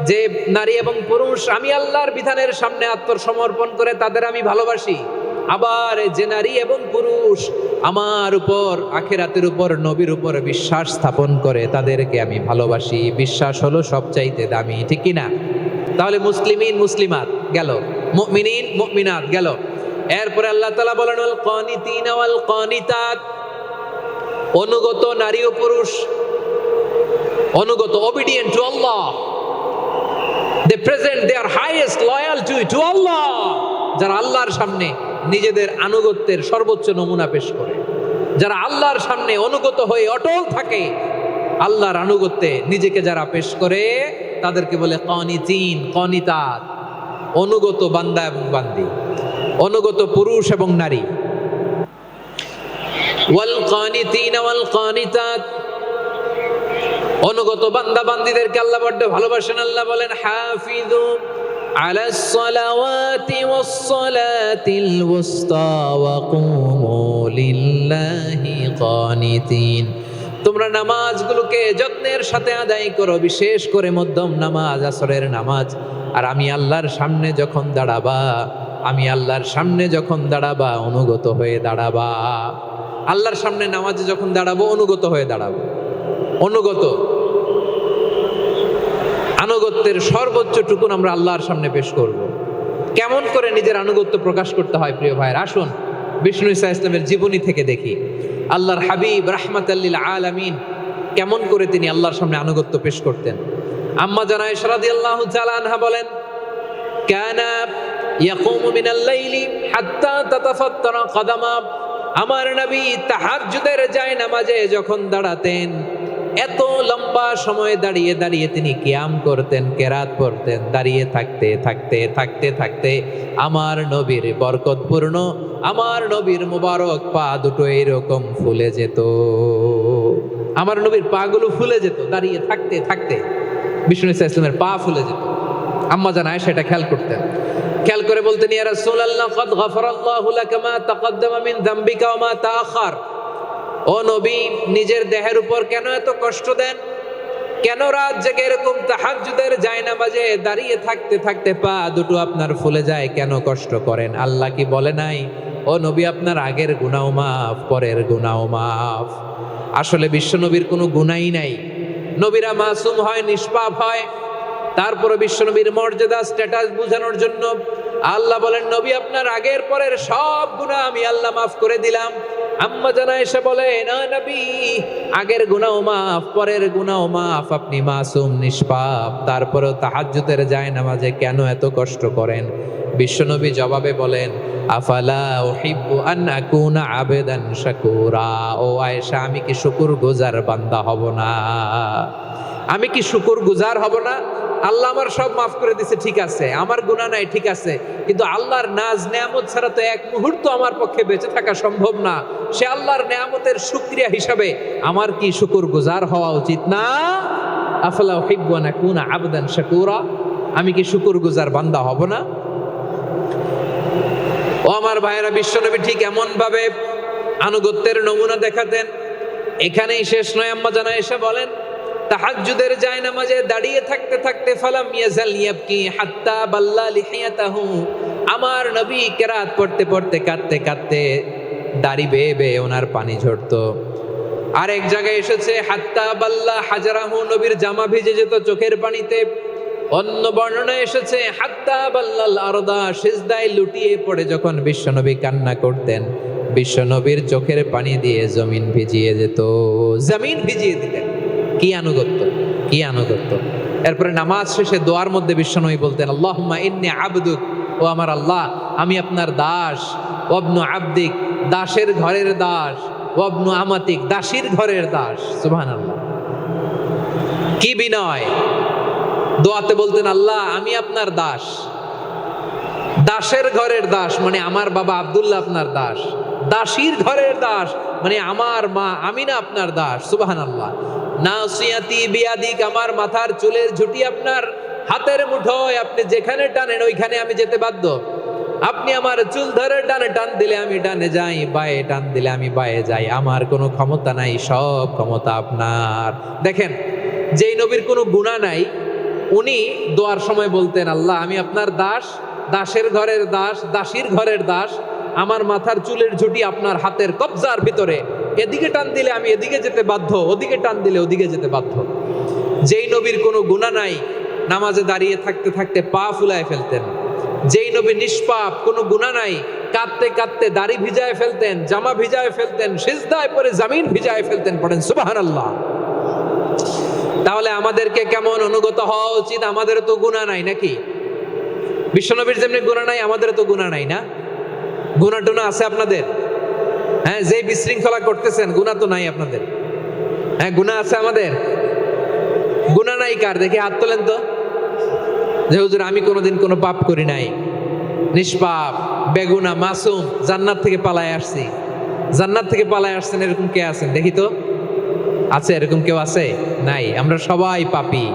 যে নারী এবং পুরুষ আমি আল্লাহর বিধানের সামনে আত্মসমর্পণ করে তাদের আমি ভালোবাসি। আবার যে নারী এবং পুরুষ আমার উপর, আখিরাতের উপর, নবীর উপর বিশ্বাস স্থাপন করে তাদেরকে আমি ভালোবাসি। বিশ্বাস হলো সবচাইতে দামি। ঠিক কি না? তাহলে মুসলিমিন মুসলিমাত গেল, মুমিনিন মুমিনাত গেল। এরপরে আল্লাহ তাআলা বলেন, ওয়াল কানিতিনা ওয়াল কানিতাত, অনুগত নারী ও পুরুষ, অনুগত, obedient to Allah, they present their highest loyalty to Allah, যারা আল্লাহর সামনে নিজেদের আনুগত্যের সর্বোচ্চ নমুনা পেশ করে, যারা আল্লাহর সামনে অনুগত হয়ে অটল থাকে, আল্লাহর আনুগত্যে নিজেকে যারা পেশ করে তাদেরকে বলে কানিতিন, কানিতাত, অনুগত বান্দা এবং বান্দি, অনুগত পুরুষ এবং নারী। ওয়াল কানিতিনা ওয়াল কানিতাত, অনুগত বান্দা বান্দীদেরকে আল্লাহ বড় ভালোবাসেন। আল্লাহ বলেন, হাফিজু আলাস সালাওয়াতি ওয়াস সালাতিল ওয়াসতা ওয়া কুমু লিল্লাহি কানিতিন। তোমরা নামাজগুলোকে যত্নের সাথে আদায় করো, বিশেষ করে মধ্যম নামাজ, আসরের নামাজ। আর আমি আল্লাহর সামনে যখন দাঁড়াবা, আমি আল্লাহর সামনে যখন দাঁড়াবা অনুগত হয়ে দাঁড়াবা। আল্লাহর সামনে নামাজে যখন দাঁড়াবো অনুগত হয়ে দাঁড়াবো। অনুগত, আনুগত্যের সর্বোচ্চ টুকুন আমরা আল্লাহর সামনে পেশ করব। কেমন করে নিজের আনুগত্য প্রকাশ করতে হয় প্রিয় ভাইয়ের, আসুন বিষ্ণু ঈসা ইসলামের জীবনী থেকে দেখি। আল্লাহর হাবিব রাহমাতাল লিল আলামিন কেমন করে তিনি আল্লাহর সামনে আনুগত্য পেশ করতেন। আম্মা জানা আয়েশা রাদিয়াল্লাহু তাআলা আনহা বলেন, কানা ইয়াকুমু মিনাল লাইলি হাত্তা তাতাফাত্তারা কদামা, আমার নবী তাহাজ্জুদের জায়নামাজে যখন দাঁড়াতেন এত লম্বা সময় দাঁড়িয়ে দাঁড়িয়ে তিনি কিয়াম করতেন, কেরাত পড়তেন। দাঁড়িয়ে থাকতে থাকতে থাকতে থাকতে আমার নবীর বরকতপূর্ণ, আমার নবীর মুবারক পা দুটো এরকম ফুলে যেত। আমার নবীর পা গুলো ফুলে যেত দাঁড়িয়ে থাকতে থাকতে। বিষ্ণু ইসলামের পা ফুলে যেত। আম্মা জান আয়েশা এটা খেয়াল করতেন। খেয়াল করে বলতেন, ইয়া রাসূলুল্লাহ কাদ গাফারাল্লাহু লাকা মা তাকাদ্দামা মিন যামবিকা ওয়া মা তাআখার। ও নবী, নিজের দেহের উপর কেন এত কষ্ট দেন? কেন রাত জেগে এরকম তাহাজ্জুদের জায়নামাজে দাঁড়িয়ে থাকতে থাকতে পা দুটো আপনার ফুলে যায়? কেন কষ্ট করেন? আল্লাহ কি বলে নাই, ও নবী আপনার আগের গুনাহ মাফ, পরের গুনাহ মাফ? আসলে বিশ্ব নবীর কোনো গুনাহই নাই। নবীরা মাসুম হয়, নিষ্পাপ হয়। তারপরে বিশ্বনবীর মর্যাদা, স্ট্যাটাস বোঝানোর জন্য আল্লাহ বলেন, নবী আপনার আগের পরের সব গুনাহ আমি আল্লাহ মাফ করে দিলাম। আম্মা জানা এসে বলে, না নবী, আগের গুনাহ মাফ, পরের গুনাহ মাফ, আপনি মাসুম, নিষ্পাপ, তারপরেও তাহাজ্জুদের জায়নামাজে কেন এত কষ্ট করেন? বিশ্বনবী জবাবে বলেন, আফালা উহিব্বু আন আকুনা আবেদান শাকুরা। ও আয়েশা, আমি কি শুকরগুজার বান্দা হব না? আমি কি শুকরগুজার হব না? আল্লাহ আমার সব মাফ করে দিছে, ঠিক আছে, আমার গুনাহ নাই, ঠিক আছে, কিন্তু আল্লাহর নাজ নেয়ামত ছাড়া তো এক মুহূর্ত আমার পক্ষে বেঁচে থাকা সম্ভব না। সে আল্লাহর নেয়ামতের শুকরিয়া হিসাবে আমার কি শুকরগুজার হওয়া উচিত না? আফালা উহিব্বু আন আকুনা আবদান শাকুরা। আমি কি শুকরগুজার বান্দা হব না? ও আমার ভাইয়েরা, বিশ্বনবী ঠিক এমন ভাবে আনুগত্যের নমুনা দেখাতেন। এখানেই শেষ নয়। আম্মা জানা এসে বলেন, তাহাজ্জুদের জায়নামাজে দাঁড়িয়ে থাকতে থাকতে ফালাম ইয়াজাল ইয়াবকি হাত্তা বাল্লা লিহিয়াতাহু। আমার নবী কেরাত পড়তে পড়তে কাঁদতে কাঁদতে দাড়ি বেয়ে বেয়ে ওনার পানি ঝরতো। আর এক জায়গায় এসেছে হাত্তা বাল্লা হাজারাহু, নবীর জামা ভিজে যেত চোখের পানিতে। অন্য বর্ণনায় এসেছে হাত্তা বাল্লাল আরদা, সিজদায় লুটিয়ে পড়ে যখন বিশ্বনবী কান্না করতেন, বিশ্বনবীর চোখের পানি দিয়ে জমিন ভিজিয়ে যেত। জমিন ভিজিয়ে দিতেন। কি আনুগত্য, কি আনুগত্য! এরপরে নামাজ শেষে দোয়ার মধ্যে বিশ্বনবী বলতেন, আল্লাহুম্মা ইন্নী আবদুক, ও আমার আল্লাহ, আমি আপনার দাস। ওয়াবনু আবদিক, দাসের ঘরের দাস। ওয়াবনু আমাতিক, দাসীর ঘরের দাস। সুবহানাল্লাহ, কি বিনয়! দোয়াতে বলতেন, আল্লাহ আমি আপনার দাস। দাসের ঘরের দাস মানে আমার বাবা আব্দুল্লাহ আপনার দাস। দাসীর ঘরের দাস মানে আমার মা আমিনা আপনার দাস। সুবহানাল্লাহ। নাসিয়াতি বিয়াদিক, আমার মাথার চুলের ঝুঁটি আপনার হাতের মুঠোয়, আপনি যেখানে টানেন ওইখানে আমি যেতে বাধ্য। আপনি আমার চুল ধরে ডানে টান দিলে আমি ডানে যাই, বায়ে টান দিলে আমি বায়ে যাই। আমার কোনো ক্ষমতা নাই, সব ক্ষমতা আপনার। দেখেন, যেই নবীর কোনো গুনাহ নাই, উনি দোয়ার সময় বলতেন, আল্লাহ আমি আপনার দাস, দাসের ঘরের দাস, দাসীর ঘরের দাস। আমার মাথার চুলের ঝুঁটি আপনার হাতের কবজার ভিতরে, এদিকে টান দিলে আমি এদিকে যেতে বাধ্য, ওদিকে টান দিলে ওদিকে যেতে বাধ্য। যেই নবীর কোনো গুনাহ নাই, নামাজে দাঁড়িয়ে থাকতে থাকতে পা ফুলায় ফেলতেন। যেই নবী নিষ্পাপ, কোনো গুনাহ নাই, কাঁদতে কাঁদতে দাড়ি ভিজায় ফেলতেন, জামা ভিজায় ফেলতেন, সিজদায় পড়ে জমিন ভিজায় ফেলতেন। পড়েন সুবহানাল্লাহ। তাহলে আমাদেরকে কেমন অনুগত হওয়া উচিত? আমাদের তো গুনাহ নাই নাকি? বিশ্বনবীর যেমনি গুনাহ নাই, আমাদের তো গুনাহ নাই না? গুনাহ টুনা আছে আপনাদের? হ্যাঁ, যে বিশৃঙ্খলা করতেছেন, গুনাহ তো নাই আপনাদের? হ্যাঁ, গুনাহ আছে আমাদের? গুনাহ নাই কার? দেখি হাত তোলেন তো, যে হুজুর আমি কোনোদিন কোনো পাপ করি নাই, নিষ্পাপ, বেগুনা, মাসুম, জান্নাত থেকে পালায় আসছি। জান্নাত থেকে পালায় আসছেন এরকম কে আছেন? দেখি তো, আছে এরকম কেউ? আছে? নাই। আমরা সবাই পাপী,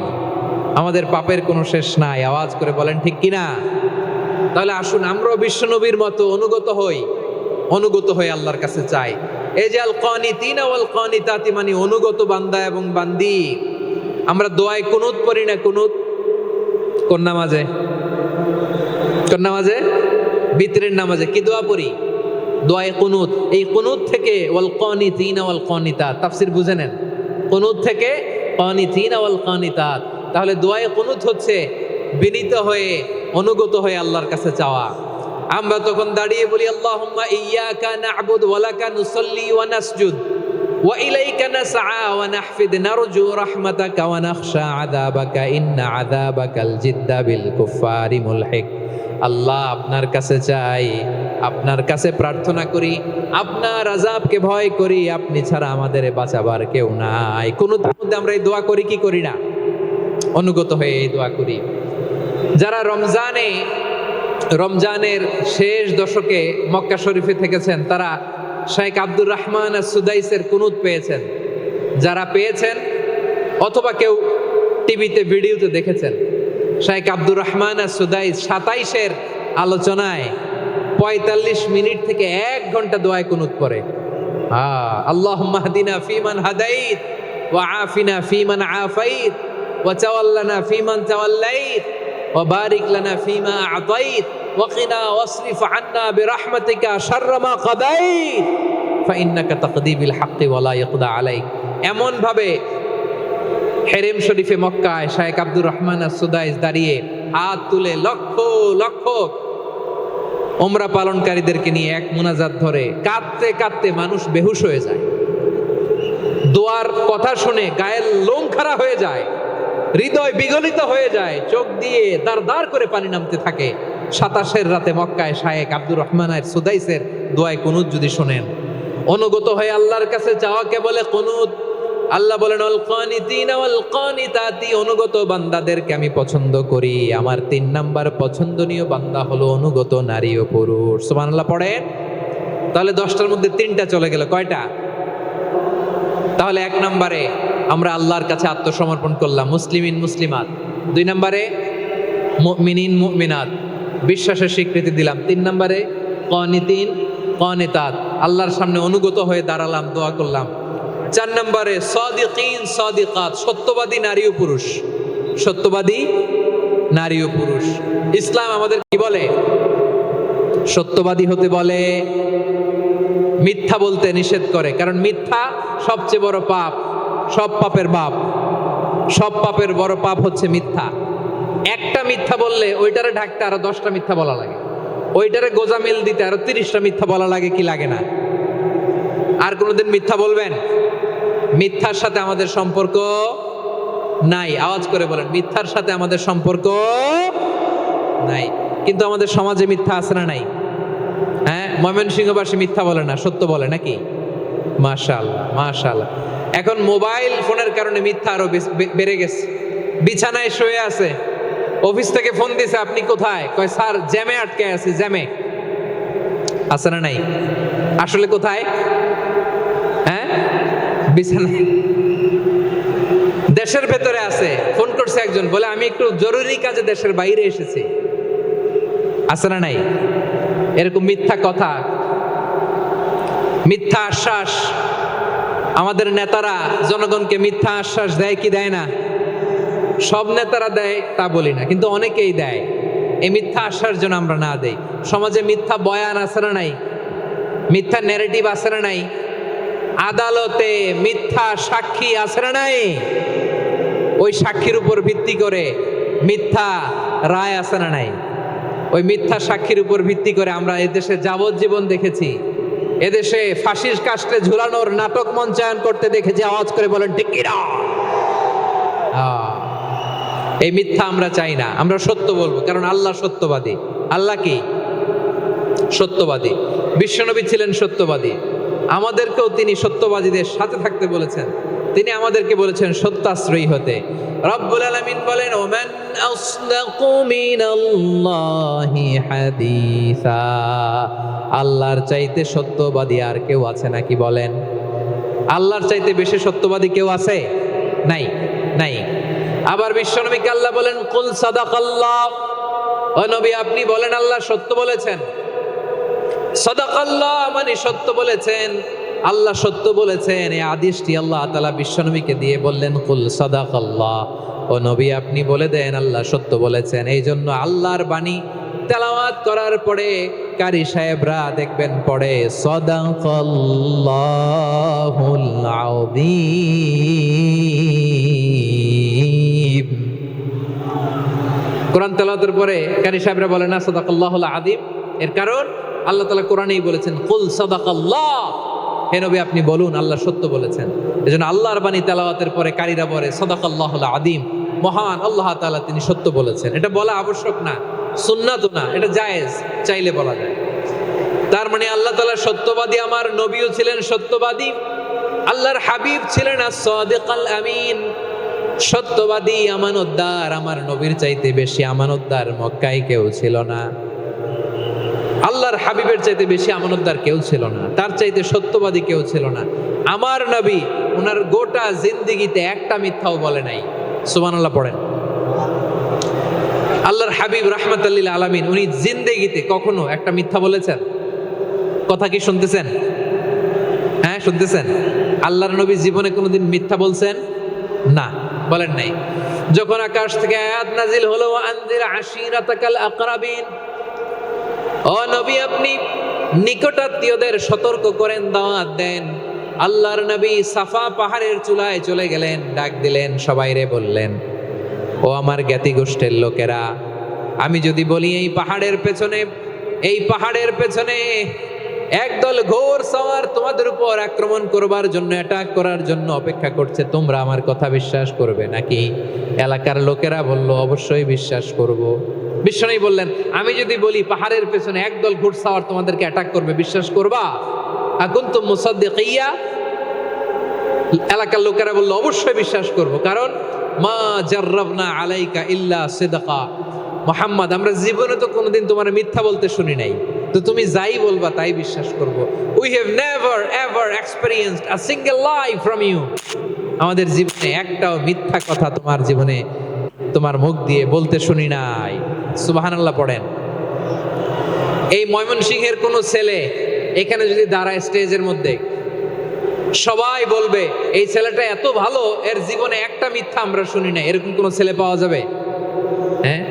আমাদের পাপের কোনো শেষ নাই। আওয়াজ করে বলেন ঠিক কিনা? তাহলে আসুন আমরাও বিশ্বনবীর মতো অনুগত হই, অনুগত হয়ে আল্লাহর কাছে চাই। এই যে আল কানিতিনা ওয়াল কানিতাতি, মানে অনুগত বান্দা এবং বান্দি। আমরা দোয়ায় কুনুত পড়ি না? কুনুত কোন নামাজে? কোন নামাজে? বিতরের নামাজে কি দোয়া পড়ি? দোয়ায়ে কুনুত। এই কুনুত থেকে ওয়াল কানিতিনা ওয়াল কানিতাত, তাফসীর বুঝে নেন। কুনুত থেকে কানিতিনা ওয়াল কানিতাত। তাহলে দোয়ায়ে কুনুত হচ্ছে বিনীত হয়ে, অনুগত হয়ে আল্লাহর কাছে চাওয়া। আমরা তখন দাঁড়িয়ে বলি, আল্লাহুম্মা ইয়্যাকা না'বুদু ওয়া লাকা নুসাল্লি ওয়া নাসজুদ ওয়া ইলাইকা নাসআ ওয়া নাহফিদ নারজু রাহমাতাকা ওয়া নাখশা আযাবাকা ইন্না আযাবাকাল জিদ্দা বিল কুফফারি মুলহিক। আল্লাহ আপনার কাছে চাই, আপনার কাছে প্রার্থনা করি, আপনার আযাবকে ভয় করি, আপনি ছাড়া আমাদের বাঁচাবার কেউ নাই। কুনুতের মধ্যে আমরা এই দোয়া করি কি করি না? অনুগত হয়ে এই দোয়া করি। যারা রমজানের শেষ দশকে মক্কা শরীফে থেকেছেন তারা শেখ আব্দুর রহমান সুদাইসের কুনুত পেয়েছেন। যারা পেয়েছেন অথবা কেউ টিভিতে ভিডিওতে দেখেছেন, শেখ আব্দুর রহমান সুদাইস 27-এর আলোচনায় 45 মিনিট থেকে 1 ঘন্টা দোয়ায় কুনুত পড়ে। আল্লাহুম্মা হদিনা ফিমান হাদাইত ওয়া আফিনা ফিমান আফাইত ওয়া তাওয়াল্লানা ফিমান তাওয়াল্লাইত ওয়া বারিক লানা ফিমা আতাইত ওয়া কিনা ওয়াসরিফ আন্না বিরহমাতিকা শাররা মা কাদাইত ফাইন্নাকা তাকদি বিল হাক্কি ওয়া লা ইয়াকদা আলাইক। এমন ভাবে হেরেম শরীফে মক্কায় শেখ আব্দুর রহমান সুদাইস দাঁড়িয়ে হাত তুলে লক্ষ লক্ষ উমরা পালনকারীদেরকে নিয়ে এক মুনাজাত ধরে কাঁদতে কাঁদতে মানুষ বেহুশ হয়ে যায়। দোয়ার কথা শুনে গায়ের লোম খাড়া হয়ে যায়, হৃদয় বিগলিত হয়ে যায়, চোখ দিয়ে দার দার করে পানি নামতে থাকে। 27-এর রাতে মক্কায় শেখ আব্দুর রহমান সুদাইসের দোয়ায় কুনুত যদি শোনেন, অনুগত হয়ে আল্লাহর কাছে চাওয়াকে বলে কুনুত। আল্লাহ বলেন আল কানিতিনা ওয়াল কানিতাতি, অনুগত বান্দাদেরকে আমি পছন্দ করি। আমার 3 নাম্বার পছন্দনীয় বান্দা হলো অনুগত নারী ও পুরুষ। সুবহানাল্লাহ পড়েন। তাহলে 10টার মধ্যে 3টা চলে গেল, কয়টা? তাহলে 1 নম্বরে আমরা আল্লাহর কাছে আত্মসমর্পণ করলাম, মুসলিমিন মুসলিমাত। 2 নম্বরে মুমিনিন মুমিনাত, বিশ্বাসের স্বীকৃতি দিলাম। 3 নম্বরে কানিতিন কানিতাত, আল্লাহর সামনে অনুগত হয়ে দাঁড়ালাম, দোয়া করলাম। 4 নম্বরে সাদিকিন সাদিকাত, সত্যবাদী নারী ও পুরুষ। সত্যবাদী নারী ও পুরুষ। ইসলাম আমাদের কি বলে? সত্যবাদী হতে বলে, মিথ্যা বলতে নিষেধ করে। কারণ মিথ্যা সবচেয়ে বড় পাপ, সব পাপের বাপ। সব পাপের বড় পাপ হচ্ছে মিথ্যা। একটা মিথ্যা বললে ওইটারে ঢাকতে আরো 10টা মিথ্যা বলা লাগে, ওইটারে গোজামিল দিতে আরো 30টা মিথ্যা বলা লাগে, কি লাগে না? আর কোনোদিন মিথ্যা বলবেন? মিথ্যার সাথে আমাদের সম্পর্ক নাই। আওয়াজ করে বলেন, মিথ্যার সাথে আমাদের সম্পর্ক নাই। কিন্তু আমাদের সমাজে মিথ্যা আছে না নাই? হ্যাঁ, ময়মনসিংহবাসী মিথ্যা বলে না, সত্য বলে নাকি? মাশাআল্লাহ মাশাআল্লাহ। এখন মোবাইল ফোনের কারণে মিথ্যা আরো বেড়ে গেছে। বিছানায় শুয়ে আছে, অফিস থেকে ফোন দিছে, আপনি কোথায়? কয় স্যার জ্যামে আটকে আছি। জ্যামে আছে না নাই? আসলে কোথায়? হ্যাঁ, বিছানায়। দেশের ভেতরে আছে। ফোন করছে একজন, বলে আমি একটু জরুরি কাজে দেশের বাইরে এসেছি। আছে না নাই? এরকম মিথ্যা কথা, মিথ্যা আশ্বাস। আমাদের নেতারা জনগণকে মিথ্যা আশ্বাস দেয় কি দেয় না? সব নেতারা দেয় তা বলি না, কিন্তু অনেকেই দেয়। এই মিথ্যা আশ্বাস যেন আমরা না দেই। সমাজে মিথ্যা বয়ান আছে না নাই? মিথ্যা ন্যারেটিভ আছে না নাই? আদালতে মিথ্যা সাক্ষী আছে না নাই? ওই সাক্ষীর উপর ভিত্তি করে মিথ্যা রায় আছে না নাই? ওই মিথ্যা সাক্ষীর উপর ভিত্তি করে আমরা এদেশে যাবজ্জীবন দেখেছি, এদেশে ফাঁসির কাস্টে ঝুলানোর নাটক মঞ্চায়ন করতে দেখেছি। আওয়াজ করে বলেন ঠিক কি না? এই মিথ্যা আমরা চাই না, আমরা সত্য বলবো, কারণ আল্লাহ সত্যবাদী। আল্লাহ কি? সত্যবাদী। বিশ্বনবী ছিলেন সত্যবাদী, আমাদেরকেও তিনি সত্যবাদীদের সাথে থাকতে বলেছেন। তিনি আমাদেরকে বলেছেন সত্যাশ্রয়ী হতে। রব্বুল আলামিন বলেন ওমান আসদাকু মিনাল্লাহি হাদিসা, আল্লাহর চাইতে সত্যবাদী আর কেউ আছে নাকি বলেন? আল্লাহর চাইতে বেশি সত্যবাদী কেউ আছে? নাই, নাই। আবার বিশ্বনবীকে আল্লাহ বলেন কুল সাদাকাল্লাহ, ও নবী আপনি বলেন আল্লাহ সত্য বলেছেন। সাদাকাল্লাহ মানে সত্য বলেছেন, আল্লাহ সত্য বলেছেন। এই আদেশটি আল্লাহ তাআলা বিশ্বনবীকে দিয়ে বললেন কুল সাদাকাল্লাহ, ও নবী আপনি বলে দেন আল্লাহ সত্য বলেছেন। এই জন্য আল্লাহর বাণী তেলাওয়াত করার পরে কারি সাহেবরা দেখবেন পড়ে সাদাকাল্লাহুল আযীম। কোরআন তেলাওয়াতের পরে কারি সাহেবরা বলে না সাদাকাল্লাহুল আযীম। এর কারণ আল্লাহ তাআলা কোরআনেই বলেছেন কুল সাদাকাল্লাহ, হে নবী আপনি বলুন আল্লাহ সত্য বলেছেন। এজন্য আল্লাহর বাণী তেলাওয়াতের পরে কারীরা বলে সাদাকাল্লাহুল আযীম, মহান আল্লাহ তাআলা তিনি সত্য বলেছেন। এটা বলা আবশ্যক না, সুন্নাতও না, এটা জায়েজ, চাইলে বলা যায়। তার মানে আল্লাহ তাআলা সত্যবাদী, আমার নবীও ছিলেন সত্যবাদী, আল্লাহর হাবিব ছিলেন as-সাদিকাল আমিন, সত্যবাদী আমানতদার। আমার নবীর চাইতে বেশি আমানতদার মক্কায় কেউ ছিল না, আল্লাহর হাবিবের চাইতে বেশি আমানতদার কেউ ছিল না, তার চাইতে সত্যবাদী কেউ ছিল না। আমার নবী ওনার গোটা জিন্দেগিতে একটা মিথ্যাও বলে নাই। সুবহানাল্লাহ পড়েন। আল্লাহর হাবিব রাহমাতাল লিল আলামিন উনি জিন্দেগিতে কখনো একটা মিথ্যা বলেছেন? কথা কি শুনতেছেন? হ্যাঁ শুনতেছেন? আল্লাহর নবী জীবনে কোনোদিন মিথ্যা বলছেন? না, বলেন নাই। যখন আকাশ থেকে আয়াত নাজিল হলো ওয়া আনজির আশিরাতাকাল আকরাবিন, ও নবী আপনি নিকটাত্মীয়দের সতর্ক করেন, দাওয়াত দেন। আল্লাহর নবী সাফা পাহাড়ের চূড়ায় চলে গেলেন, ডাক দিলেন, সবাইরে বললেন, ও আমার জ্ঞাতি গোষ্ঠীর লোকেরা, আমি যদি বলি এই পাহাড়ের পেছনে একদল ঘোর সওয়ার তোমাদের উপর আক্রমণ করবার জন্য, অ্যাটাক করার জন্য অপেক্ষা করছে, তোমরা আমার কথা বিশ্বাস করবে নাকি? এলাকার লোকেরা বলল, অবশ্যই বিশ্বাস করব। বিশ্বনবী বললেন, আমি যদি বলি পাহাড়ের পেছনে একদল ঘোড়সাওয়ার তোমাদেরকে অ্যাটাক করবে, বিশ্বাস করবা? আকুনতুম মুসাদ্দিকিয়া? এলাকার লোকেরা বলল, অবশ্যই বিশ্বাস করব, কারণ মা জাররাবনা আলাইকা ইল্লা সিদকা, মুহাম্মদ আমরা জীবনে তো কোনোদিন তোমার মিথ্যা বলতে শুনি নাই, তো তুমি যাই বলবা তাই বিশ্বাস করব। We have never ever experienced a single lie from you, আমাদের জীবনে একটাও মিথ্যা কথা তোমার জীবনে তোমার মুখ দিয়ে বলতে শুনি নাই। সুবহানাল্লাহ পড়েন। এই ময়মনসিংহের কোনো ছেলে এখানে যদি দাঁড়ায় স্টেজের মধ্যে, সবাই বলবে এই ছেলেটা এত ভালো, এর জীবনে একটা মিথ্যা আমরা শুনি না, এরকম কোন ছেলে পাওয়া যাবে? হ্যাঁ,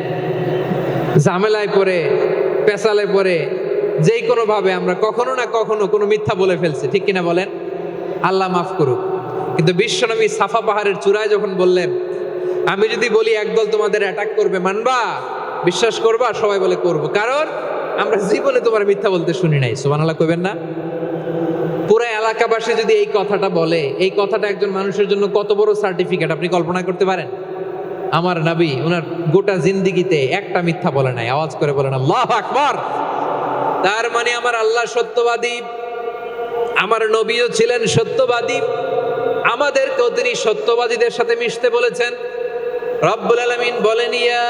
ঝামেলায় পড়ে, পেশালে পড়ে, যেই কোনো ভাবে আমরা কখনো না কখনো কোনো মিথ্যা বলে ফেলছি, ঠিক কিনা বলেন? আল্লাহ মাফ করুক। কিন্তু বিশ্বনবী সাফা পাহাড়ের চূড়ায় যখন বললেন, আমি যদি বলি একদল তোমাদের অ্যাটাক করবে, মানবা? বিশ্বাস করবা? সবাই বলে করব, কারণ আমরা জীবনে তোমার মিথ্যা বলতে শুনি নাই। সুবহানাল্লাহ কইবেন না? পুরো এলাকাবাসী যদি এই কথাটা বলে, এই কথাটা একজন মানুষের জন্য কত বড় সার্টিফিকেট আপনি কল্পনা করতে পারেন? আমার নবী ওনার গোটা জিন্দেগিতে একটা মিথ্যা বলে নাই। আওয়াজ করে বলেন আল্লাহু আকবার। তার মানে আমার আল্লাহ সত্যবাদী, আমার নবীও ছিলেন সত্যবাদী, আমাদেরকেও তিনি সত্যবাদীদের সাথে মিশতে বলেছেন। রব্বুল আলামিন বলেন, ইয়া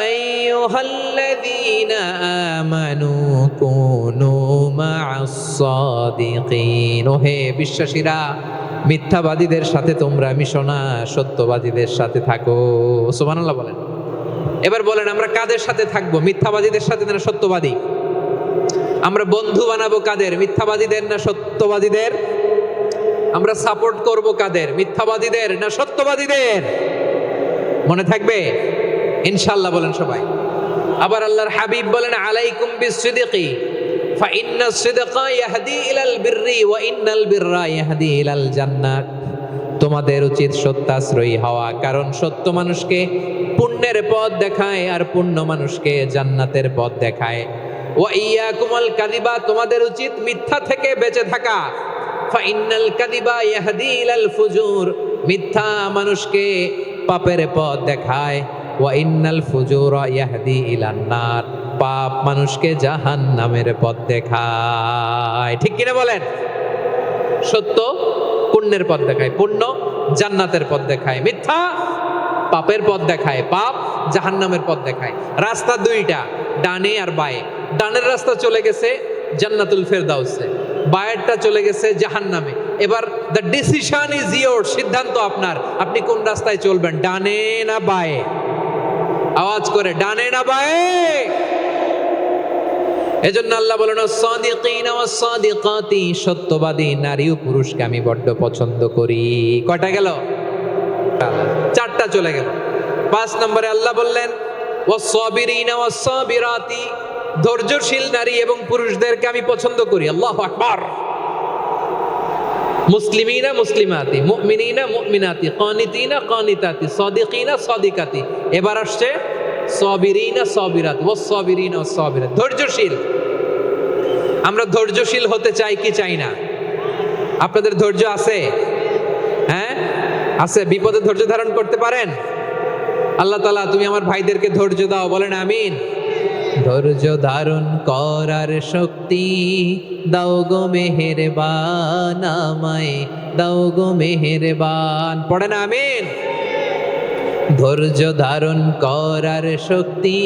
আইয়ুহাল্লাযীনা আমানু কুনু মা'আস সাদিকিন, ওহে বিশ্বাসীরা, মিথ্যাবাদীদের সাথে তোমরা মিশো না, সত্যবাদীদের সাথে থাকো। সুবহানাল্লাহ বলেন। এবার বলেন, আমরা কাদের সাথে থাকবো? মিথ্যাবাদীদের সাথে না সত্যবাদী? আমরা বন্ধু বানাবো কাদের? মিথ্যাবাদীদের না সত্যবাদীদের? আমরা সাপোর্ট করব কাদের? মিথ্যাবাদীদের না সত্যবাদীদের? মনে থাকবে ইনশাআল্লাহ বলেন সবাই। আবার আল্লাহর হাবিব বলেন, আলাইকুম বিসসিদকি ফাইন্নাস সিদকা ইয়াহদি ইলাল বিররি ওয়া ইন্নাল বিররা ইয়াহদি ইলাল জান্নাহ। তোমাদের উচিত সত্যাশ্রয়ী হওয়া, কারণ সত্য মানুষকে পুণ্যের পথ দেখায় আর পুণ্য মানুষকে জান্নাতের পথ দেখায়। ওয়া ইয়াকুমুল কাযিবা, তোমাদের উচিত মিথ্যা থেকে বেঁচে থাকা। ফাইন্নাল কাযিবা ইয়াহদি ইলাল ফুজুর, মিথ্যা মানুষকে পাপের পথ দেখায়। ওয়া ইন্নাল ফুজুরা ইয়াহদি ইলান নার, পাপ মানুষকে জাহান্নামের পথ দেখায়। ঠিক কিনা বলেন? সত্য পুণ্যের পথ দেখায়, পুণ্য জান্নাতের পথ দেখায়, মিথ্যা পাপের পথ দেখায়, পাপ জাহান্নামের পথ দেখায়। রাস্তা দুইটা, ডানে আর বায়ে। ডানের রাস্তা চলে গেছে জান্নাতুল ফেরদাউসে, বায়েরটা চলে গেছে জাহান্নামে। এবার দ্য ডিসিশন ইজ ইয়োর, সিদ্ধান্ত আপনার, আপনি কোন রাস্তায় চলবেন, ডানে না বায়ে? আওয়াজ করে, ডানে না বায়ে? এজন্য আল্লাহ বলেন, সাদিকিনা ওয়াস সাদিকাতি, সত্যবাদী নারী ও পুরুষকে আমি বড্ড পছন্দ করি। কয়টা গেল? চারটা চলে গেল। 5 নম্বরে আল্লাহ বললেন, ওয়াস সাবিরিনা ওয়াস সাবিরাতি, ধৈর্যশীল নারী এবং পুরুষদেরকে আমি পছন্দ করি। আল্লাহু আকবার। মুসলিমিনা মুসলিমাতি, মুমিনিনা মুমিনাতি, কানিতিনা কানিতাতি, সাদিকিনা সাদিকাতি। এবার আসছে সাবিরিনা সাবিরাত, ওয়াস সাবিরিনা ওয়াস সাবিরাত, ধৈর্যশীল। আমরা ধৈর্যশীল হতে চাই কি চাই না? আপনাদের ধৈর্য আছে? হ্যাঁ আছে। বিপদে ধৈর্য ধারণ করতে পারেন? আল্লাহ তাআলা তুমি আমার ভাইদেরকে ধৈর্য দাও, বলেন আমিন। ধৈর্য ধারণ করার শক্তি দাও গো মেহেরবান, আমায় দাও গো মেহেরবান। পড়েন আমিন। ধৈর্য ধারণ করার শক্তি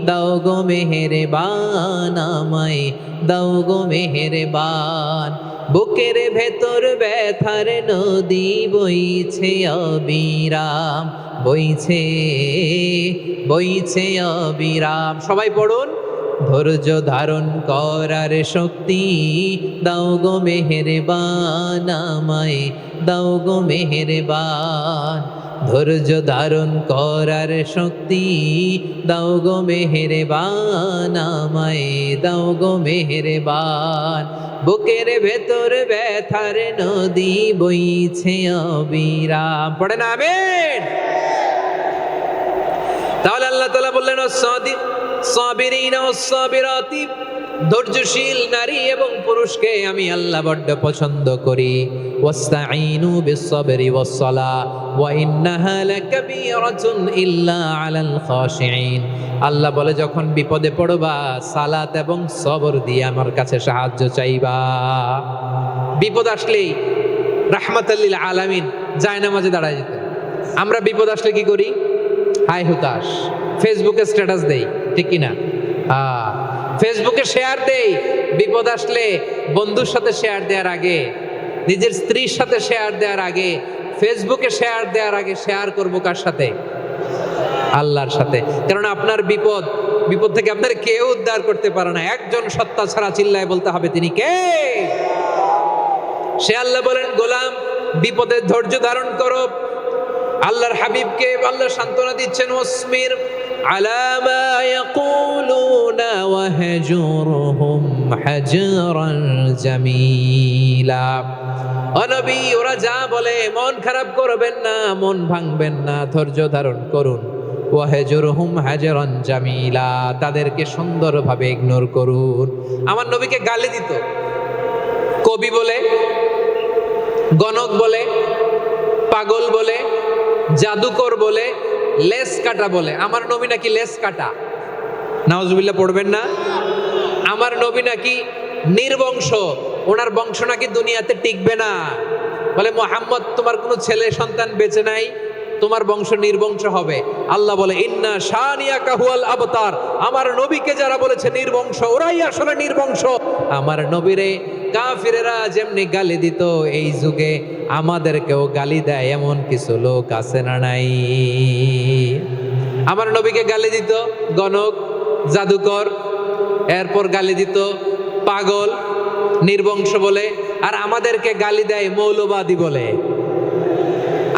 দাও গো মেহেরবান, আমায় দাও গো মেহেরবান। বুকের ভেতর ব্যথার নদী বইছে অবিরাম, বইছে বইছে অবিরাম। সবাই পড়ুন। ধৈর্য ধারণ করার শক্তি দাও গো মেহেরবান, আমায় দাও গো মেহেরবান। ধৈর্য ধারণ করার শক্তি দাও গো মেহেরবান, আমায় দাও গো মেহেরবান। বুকের ভেতর ব্যথার নদী বইছে অবিরাম। পড়েন আমিন। তাহলে আল্লাহ তাআলা বললেন সাবিরিনা ওয়াস-সাবিরাতি, ধৈর্যশীল নারী এবং পুরুষকে আমি আল্লাহ বড্ড পছন্দ করি। ওয়াস্তাঈনু বিস-সাবরি ওয়াস-সালাহ ওয়া ইন্নাহা লাকাবীরাতুন ইল্লা আলাল খাশিঈন। আল্লাহ বলে যখন বিপদে পড়বা সালাত এবং সবর দিয়ে আমার কাছে সাহায্য চাইবা। বিপদ আসলেই রাহমাতাল লিল আলামিন জায়নামাজে দাঁড়ায় যেতেন। আমরা বিপদ আসলে কি করি? হাই হুতাশ, ফেসবুকে স্ট্যাটাস দেই, ঠিক কিনা? ফেসবুকে শেয়ার দেই। বিপদ আসলে বন্ধুর সাথে শেয়ার দেওয়ার আগে, নিজের স্ত্রীর সাথে শেয়ার দেওয়ার আগে, ফেসবুকে শেয়ার দেওয়ার আগে শেয়ার করবো কার সাথে? আল্লাহর সাথে। কারণ আপনার বিপদ থেকে আপনার কেউ উদ্ধার করতে পারে না, একজন সত্তা ছাড়া। চিল্লায় বলতে হবে তিনি কে? সে আল্লাহ বলেন, গোলাম বিপদের ধৈর্য ধারণ করো। আল্লাহর হাবিবকে আল্লাহ সান্ত্বনা দিচ্ছেন, ওয়াসমির আলা মা ইয়াকুলুনা ওয়াহজুরহুম হাজরান জামিলা। ও নবী, ওরা যা বলে মন খারাপ করবেন না, মন ভাঙবেন না, ধৈর্য ধারণ করুন। ওয়াহজুরহুম হাজরান জামিলা, তাদেরকে সুন্দরভাবে ইগনোর করুন। আমার নবীকে গালি দিত কবি বলে, গণক বলে, পাগল বলে, জাদুকর বলে, লেস কাটা বলে। আমার নবী নাকি লেস কাটা, নাউজুবিল্লাহ পড়বেন না। আমার নবী নাকি নির্বংশ, ওনার বংশ নাকি দুনিয়াতে টিকবে না। বলে মুহাম্মদ, তোমার কোনো ছেলে সন্তান বেঁচে নাই, তোমার বংশ নির্বংশ হবে। আল্লাহ বলে ইন্না শানিয়াকা হুয়াল আবতার। আমার নবীকে যারা বলেছে নির্বংশ, ওরাই আসলে নির্বংশ। আমার নবীরে কাফিরেরা যেমনি গালি দিত, এই যুগে আমাদেরকেও গালি দেয় এমন কিছু লোক আছে না নাই? আমার নবীকে গালি দিত গণক, জাদুকর, এরপর গালি দিত পাগল, নির্বংশ বলে। আর আমাদেরকে গালি দেয় মৌলবাদী বলে,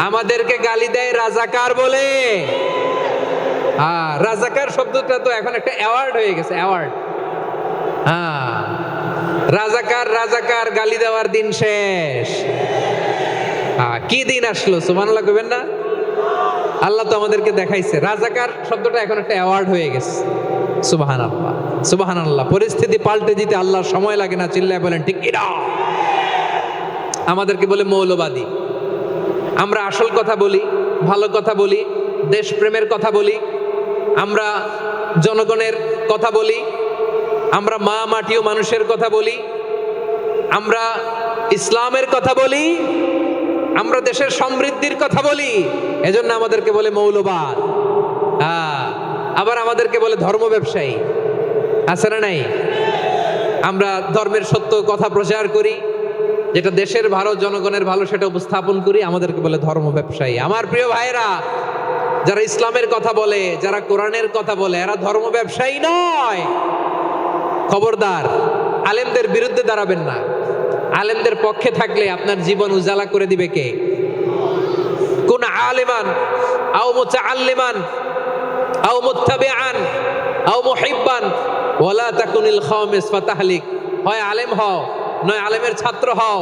আমাদেরকে গালি দেয় রাজাকার বলে। রাজাকার শব্দটা তো এখন একটা অ্যাওয়ার্ড হয়ে গেছে, অ্যাওয়ার্ড। রাজাকার রাজাকার গালি দেওয়ার দিন শেষ। কি দিন আসলো? সুবহানাল্লাহ কইবেন না? আল্লাহ তো আমাদেরকে দেখাইছে। রাজাকার শব্দটা এখন একটা অ্যাওয়ার্ড হয়ে গেছে। সুবহানাল্লাহ, সুবহানাল্লাহ। পরিস্থিতি পাল্টে দিতে আল্লাহর সময় লাগে না। চিল্লায় বলেন ঠিক কিনা? আমাদেরকে বলে মৌলবাদী। আমরা আসল কথা বলি, ভালো কথা বলি, দেশপ্রেমের কথা বলি, আমরা জনগণের কথা বলি, আমরা মা মাটি ও মানুষের কথা বলি, আমরা ইসলামের কথা বলি, আমরা দেশের সমৃদ্ধির কথা বলি। এজন্য আমাদেরকে বলে মৌলবাদ। আবার আমাদেরকে বলে ধর্ম ব্যবসায়ী। আছে না নাই? আমরা ধর্মের সত্য কথা প্রচার করি, যেটা দেশের ভালো, জনগণের ভালো, সেটা উপস্থাপন করি। আমাদেরকে বলে ধর্ম ব্যবসায়ী। আমার প্রিয় ভাইরা, যারা ইসলামের কথা বলে, যারা কোরআনের কথা বলে, এরা ধর্ম ব্যবসায়ী নয়। খবরদার, আলেমদের বিরুদ্ধে দাঁড়াবেন না। আলেমদের পক্ষে থাকলে আপনার জীবন উজালা করে দিবে কে? কুন আলিমান আও মুতাআল্লিমান আও মুত্তাবিআন আও মুহিব্বান ওয়ালা তাকুনিল খামিস ফাতাহলিক। হয় আলেম হও, নয় আলেমের ছাত্র হও,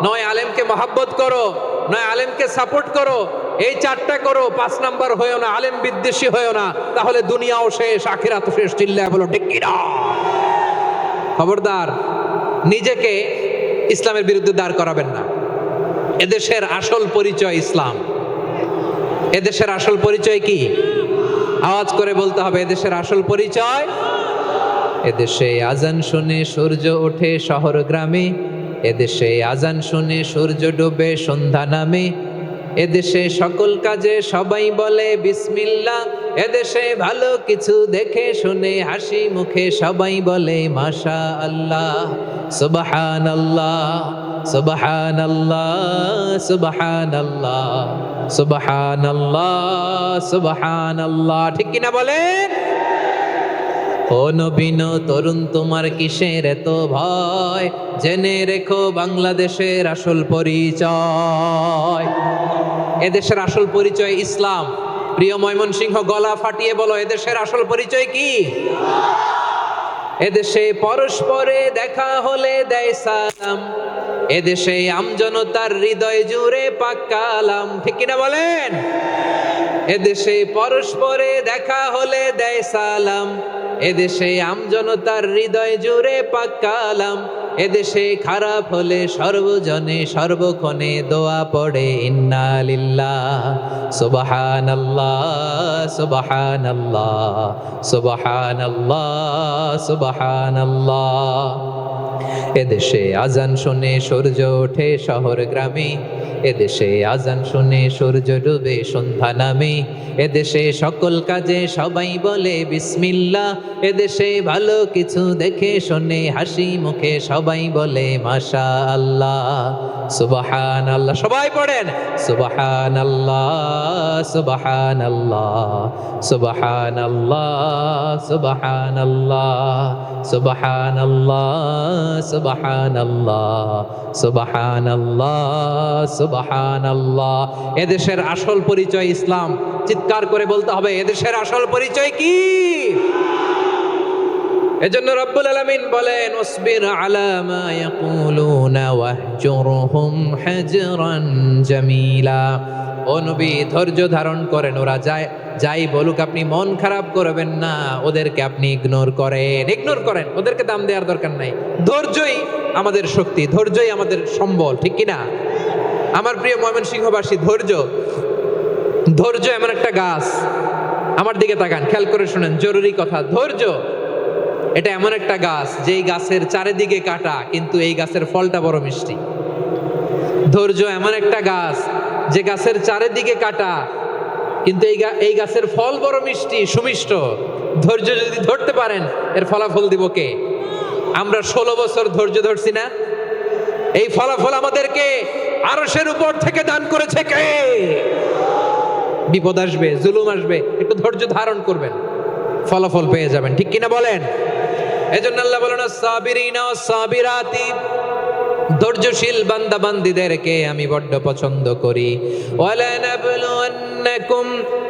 নয় আলেমকে মহাব্বত করো, নয় আলেমকে সাপোর্ট করো। এই চারটা করো, 5 নাম্বার হয়েও না, আলেম বিদ্বেষী হয়েও না, তাহলে দুনিয়াও শেষ, আখিরাতও শেষ। চিল্লায় বলো ঠিক কিনা? খবরদার, নিজেকে ইসলামের বিরুদ্ধে দাঁড় করাবেন না। এদেশের আসল পরিচয় ইসলাম। এদেশের আসল পরিচয় কি? আওয়াজ করে বলতে হবে, এদেশের আসল পরিচয় এদেশে আজান শুনে সূর্য ওঠে শহর গ্রামে, এদেশে আজান শুনে সূর্য ডোবে সন্ধ্যা নামে, এদেশে সকল কাজে সবাই বলে বিসমিল্লাহ, এদেশে ভালো কিছু দেখে শুনে হাসি মুখে সবাই বলে মাশা আল্লাহ। সুবহানাল্লাহ সুবহানাল্লাহ সুবহানাল্লাহ সুবহানাল্লাহ সুবহানাল্লাহ। ঠিক কিনা বলেন? ও নবীন তরুণ তোমার কিসের এত ভয়, জেনে রেখো বাংলাদেশের আসল পরিচয়। এদেশের আসল পরিচয় ইসলাম। প্রিয় ময়মনসিংহ, গলা ফাটিয়ে বলো, এদেশের আসল পরিচয় কি? এদেশে পরস্পরে দেখা হলে দেয় সালাম, এদেশে আমজনতার হৃদয় জুড়ে পাক কালাম। ঠিক কিনা বলেন? এদেশে পরস্পরে দেখা হলে দেয় সালাম, এদেশে আমজনতার হৃদয় জুড়ে পাক কালাম, এদেশে খারাপ হলে সর্বজনে সর্বক্ষণে দোয়া পড়ে ইন্না লিল্লাহ সুবহানাল্লাহ সুবহানাল্লাহ সুবহানাল্লাহ সুবহানাল্লাহ। এদেশে আজান শুনে সূর্য ওঠে শহর গ্রামে, এদেশে আজান শুনে সূর্য ডুবে সন্ধ্যা নামে, এদেশে সকল কাজে সবাই বলে বিসমিল্লাহ, এদেশে ভালো কিছু দেখে শুনে হাসি মুখে সবাই বলে মাশা আল্লাহ। সুবহানাল্লাহ, সবাই পড়েন সুবহানাল্লাহ সুবহানাল্লাহ সুবহানাল্লাহ সুবহানাল্লাহ সুবহানাল্লাহ সুবহানাল্লাহ সুবহানাল্লাহ সুবহানাল্লাহ। এদেশের আসল পরিচয় ইসলাম। চিৎকার করে বলতে হবে, এদেশের আসল পরিচয় কি? এজন্য রব্বুল আলামিন বলেন ওয়াসবির আলা মা ইয়াকুলুনা ওয়াহজুরহুম হাজরান জামিলা। ও নবী, ধৈর্য ধারণ করেন, ওরা যাই বলুক আপনি মন খারাপ করবেন না, ওদেরকে আপনি ইগনোর করেন, ওদেরকে দাম দেওয়ার দরকার নাই। ধৈর্যই আমাদের শক্তি, ধৈর্যই আমাদের সম্বল। ঠিক কিনা? আমার প্রিয় ময়মনসিংহবাসী, ধৈর্য এমন একটা গাছ, আমার দিকে তাকান, খেয়াল করে শুনেন, জরুরি কথা। ধৈর্য এটা এমন একটা গাছ যেই গাছের চারিদিকে কাটা, কিন্তু এই গাছের ফলটা বড় মিষ্টি। ধৈর্য এমন একটা গাছ যে গাছের চারিদিকে কাটা, কিন্তু এই গাছের ফল বড় মিষ্টি, সুমিষ্ট। ধৈর্য যদি ধরতে পারেন, এর ফলাফল দিব কে? আমরা 16 বছর ধৈর্য ধরছি না? এই ফলাফল আমাদেরকে আরশের উপর থেকে দান করেছে কে? বিপদ আসবে, জুলুম আসবে, একটু ধৈর্য ধারণ করবেন, ফলাফল পেয়ে যাবেন। ঠিক কিনা বলেন? এজন্য আল্লাহ বলেন আস-সাবিরিনা ওয়াস-সাবিরাতি, ধৈর্যশীল বান্দা বান্দীদেরকে আমি বড্ড পছন্দ করি। ওয়ালা নাবলুওয়ান্নাকুম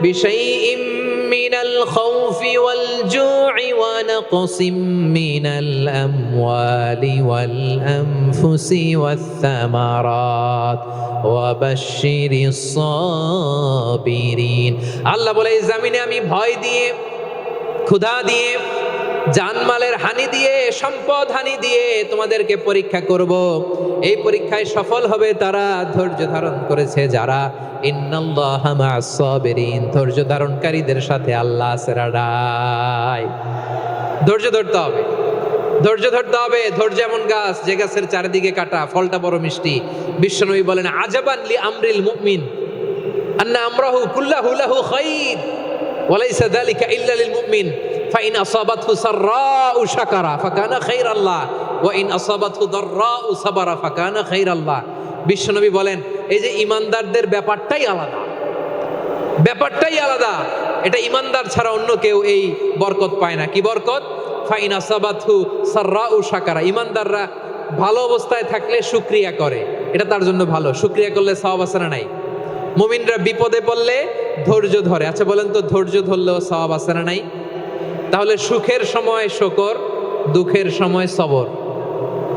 বিশাইইম মিনাল খাউফি ওয়াল জু'i ওয়া নাকসিম মিনাল আমওয়ালি ওয়াল আনফুসি ওয়াস সামারাত ওয়া বাশশিরিস সাবিরিন। আল্লাহ বলে, এই জমিনে আমি ভয় দিয়ে, ক্ষুধা দিয়ে, জানমালের হানি দিয়ে, সম্পদ হানি দিয়ে তোমাদেরকে পরীক্ষা করব। এই পরীক্ষায় সফল হবে তারা ধৈর্য ধারণ করেছে যারা। ইন্নাল্লাহা মা'আস সাবিরিন, ধৈর্য ধারণকারীদের সাথে আল্লাহ আছে। ধৈর্য ধরতে হবে, ধৈর্য ধরতে হবে। ধৈর্য এমন গাছ যে গাছের চারিদিকে কাটা, ফলটা বড় মিষ্টি। বিশ্বনবী বলেন আজাবান লি আমরিল মুমিন আন্না আমরাহু কুল্লাহু লাহু খাইর ওয়া লাইসা যালিকা ইল্লা লিল মুমিন ফাইন আসাবাতহু সাররাউ শাকারা ফাকানা খাইরাল্লাহ ওয়া ইন আসাবাতহু দাররাউ সাবারা ফাকানা খাইরাল্লাহ। বিশ্বনবী বলেন, এই যে ইমানদারদের ব্যাপারটাই আলাদা, ব্যাপারটাই আলাদা। এটা ইমানদার ছাড়া অন্য কেউ এই বরকত পায় না। কি বরকত? ফাইন আসাবাতহু সাররাউ শাকারা। ইমানদাররা ভালো অবস্থায় থাকলে শুকরিয়া করে, এটা তার জন্য ভালো। শুকরিয়া করলে সওয়াব আছে না নাই? মুমিনরা বিপদে পড়লে ধৈর্য ধরে। আচ্ছা বলেন তো, ধৈর্য ধরলেও সওয়াব আছে না নাই? তাহলে সুখের সময় শুকর, দুঃখের সময় সবর,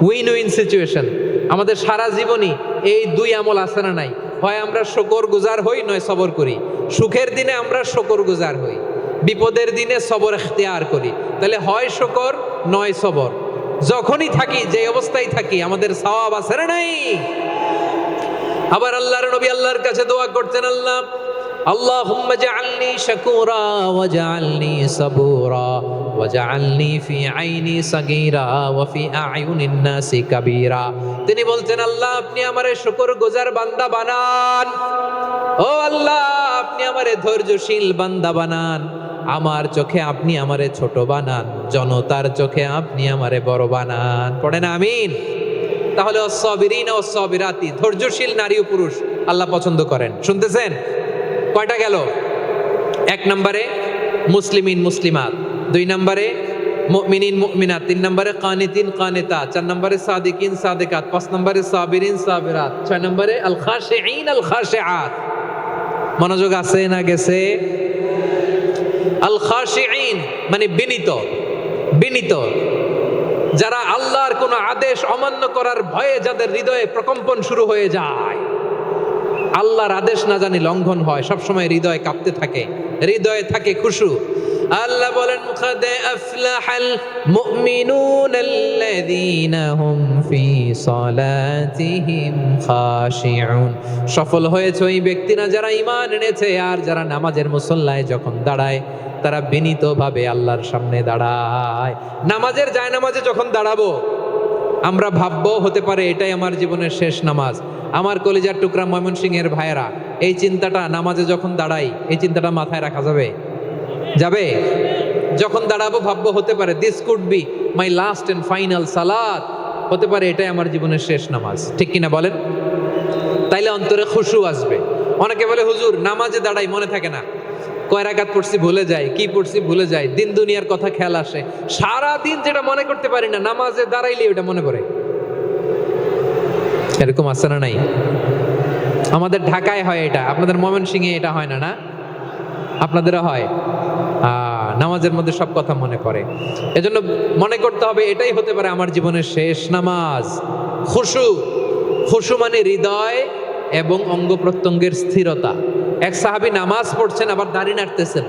উইন উইন সিচুয়েশন। আমাদের সারা জীবনই এই দুই আমল আছে না নাই? হয় আমরা শুকর গুজার হই, নয় সবর করি। সুখের দিনে আমরা শুকর গুজার হই, বিপদের দিনে সবর ইখতিয়ার করি। তাহলে হয় শুকর নয় সবর। যখনই থাকি, যে অবস্থায় থাকি, আমাদের সওয়াব আছে না নাই? আবার আল্লাহর নবী আল্লাহর কাছে দোয়া করতেন, আল্লাহুম্মা জাআলনি শাকুরা ওয়া জাআলনি সাবুরা। ও ওয়াজআলনি ফি আইনি সাগীরা ওয়া ফি আ'য়ুনিন নাসি কাবীরা। তিনি বলছেন, আল্লাহ আপনি আমারে শুকরগুজার বান্দা বানান, ও আল্লাহ আপনি আমারে ধৈর্যশীল বান্দা বানান, আমার চোখে আপনি আমারে ছোট বানান, জনতার চোখে আপনি আমারে বড় বানান। পড়েন আমিন। তাহলে অসসাবিরিনা ওয়াসসাবিরাতি, ধৈর্যশীল নারী ও পুরুষ আল্লাহ পছন্দ করেন। শুনতেছেন? কয়টা গেল? এক নম্বরে মুসলিমিন মুসলিমাত, দুই নম্বরে মুমিনিন মুমিনাত, তিন নম্বরে কানিতিন কানিতাত, চার নম্বরে সাদিকিন সাদিকাত, পাঁচ নম্বরে সাবিরিন সাবিরাত, ছয় নম্বরে আল খাশিঈন আল খাশিআত। মনোযোগ আছে না গেছে? আল খাশিঈন মানে বিনীত, বিনীত, যারা আল্লাহর কোন আদেশ অমান্য করার ভয়ে যাদের হৃদয়ে প্রকম্পন শুরু হয়ে যায়, আল্লাহর আদেশ না জানি লঙ্ঘন হয়, সবসময় হৃদয় কাঁপতে থাকে, হৃদয়ে থাকে খুশু। আল্লাহ বলেন, কাদ আফলাহাল মুমিনুনাল্লাযীনা হুম ফি সালাতিহিম খাশিউন। সফল হয়েছে ওই ব্যক্তিরা যারা ঈমান এনেছে আর যারা নামাজের মুসল্লায় যখন দাঁড়ায় তারা বিনীতভাবে আল্লাহর সামনে দাঁড়ায়। নামাজের জায়নামাজে যখন দাঁড়াবো আমরা ভাববো হতে পারে এটাই আমার জীবনের শেষ নামাজ। আমার কলিজার টুকরা ময়মনসিংহের ভাইয়েরা, এই চিন্তাটা নামাজে যখন দাঁড়াই, এই চিন্তাটা মাথায় রাখা যাবে? যাবে? যখন দাঁড়াবো ভাববো হতে পারে this could be my last and final সালাত, হতে পারে এটাই আমার জীবনের শেষ নামাজ। ঠিক কিনা বলেন? তাইলে অন্তরে খুশু আসবে। অনেকে বলে হুজুর নামাজে দাঁড়াই মনে থাকে না, কয় রাকাত পড়ছি ভুলে যাই, কি পড়ছি ভুলে যাই, দিন দুনিয়ার কথা খেয়াল আসে, সারা দিন যেটা মনে করতে পারি না নামাজে দাঁড়াইলে ওটা মনে পড়ে। এরকম আছে না নাই? আমাদের ঢাকায় হয় এটা, আপনাদের ময়মনসিংহে এটা হয় না? না আপনাদেরও হয়? নামাজের মধ্যে সব কথা মনে পড়ে। এজন্য মনে করতে হবে এটাই হতে পারে আমার জীবনের শেষ নামাজ। খুশু, খুশু মানে হৃদয় এবং অঙ্গ প্রত্যঙ্গের স্থিরতা। এক সাহাবী নামাজ পড়ছেন আবার দাড়ি নাড়তেছেন,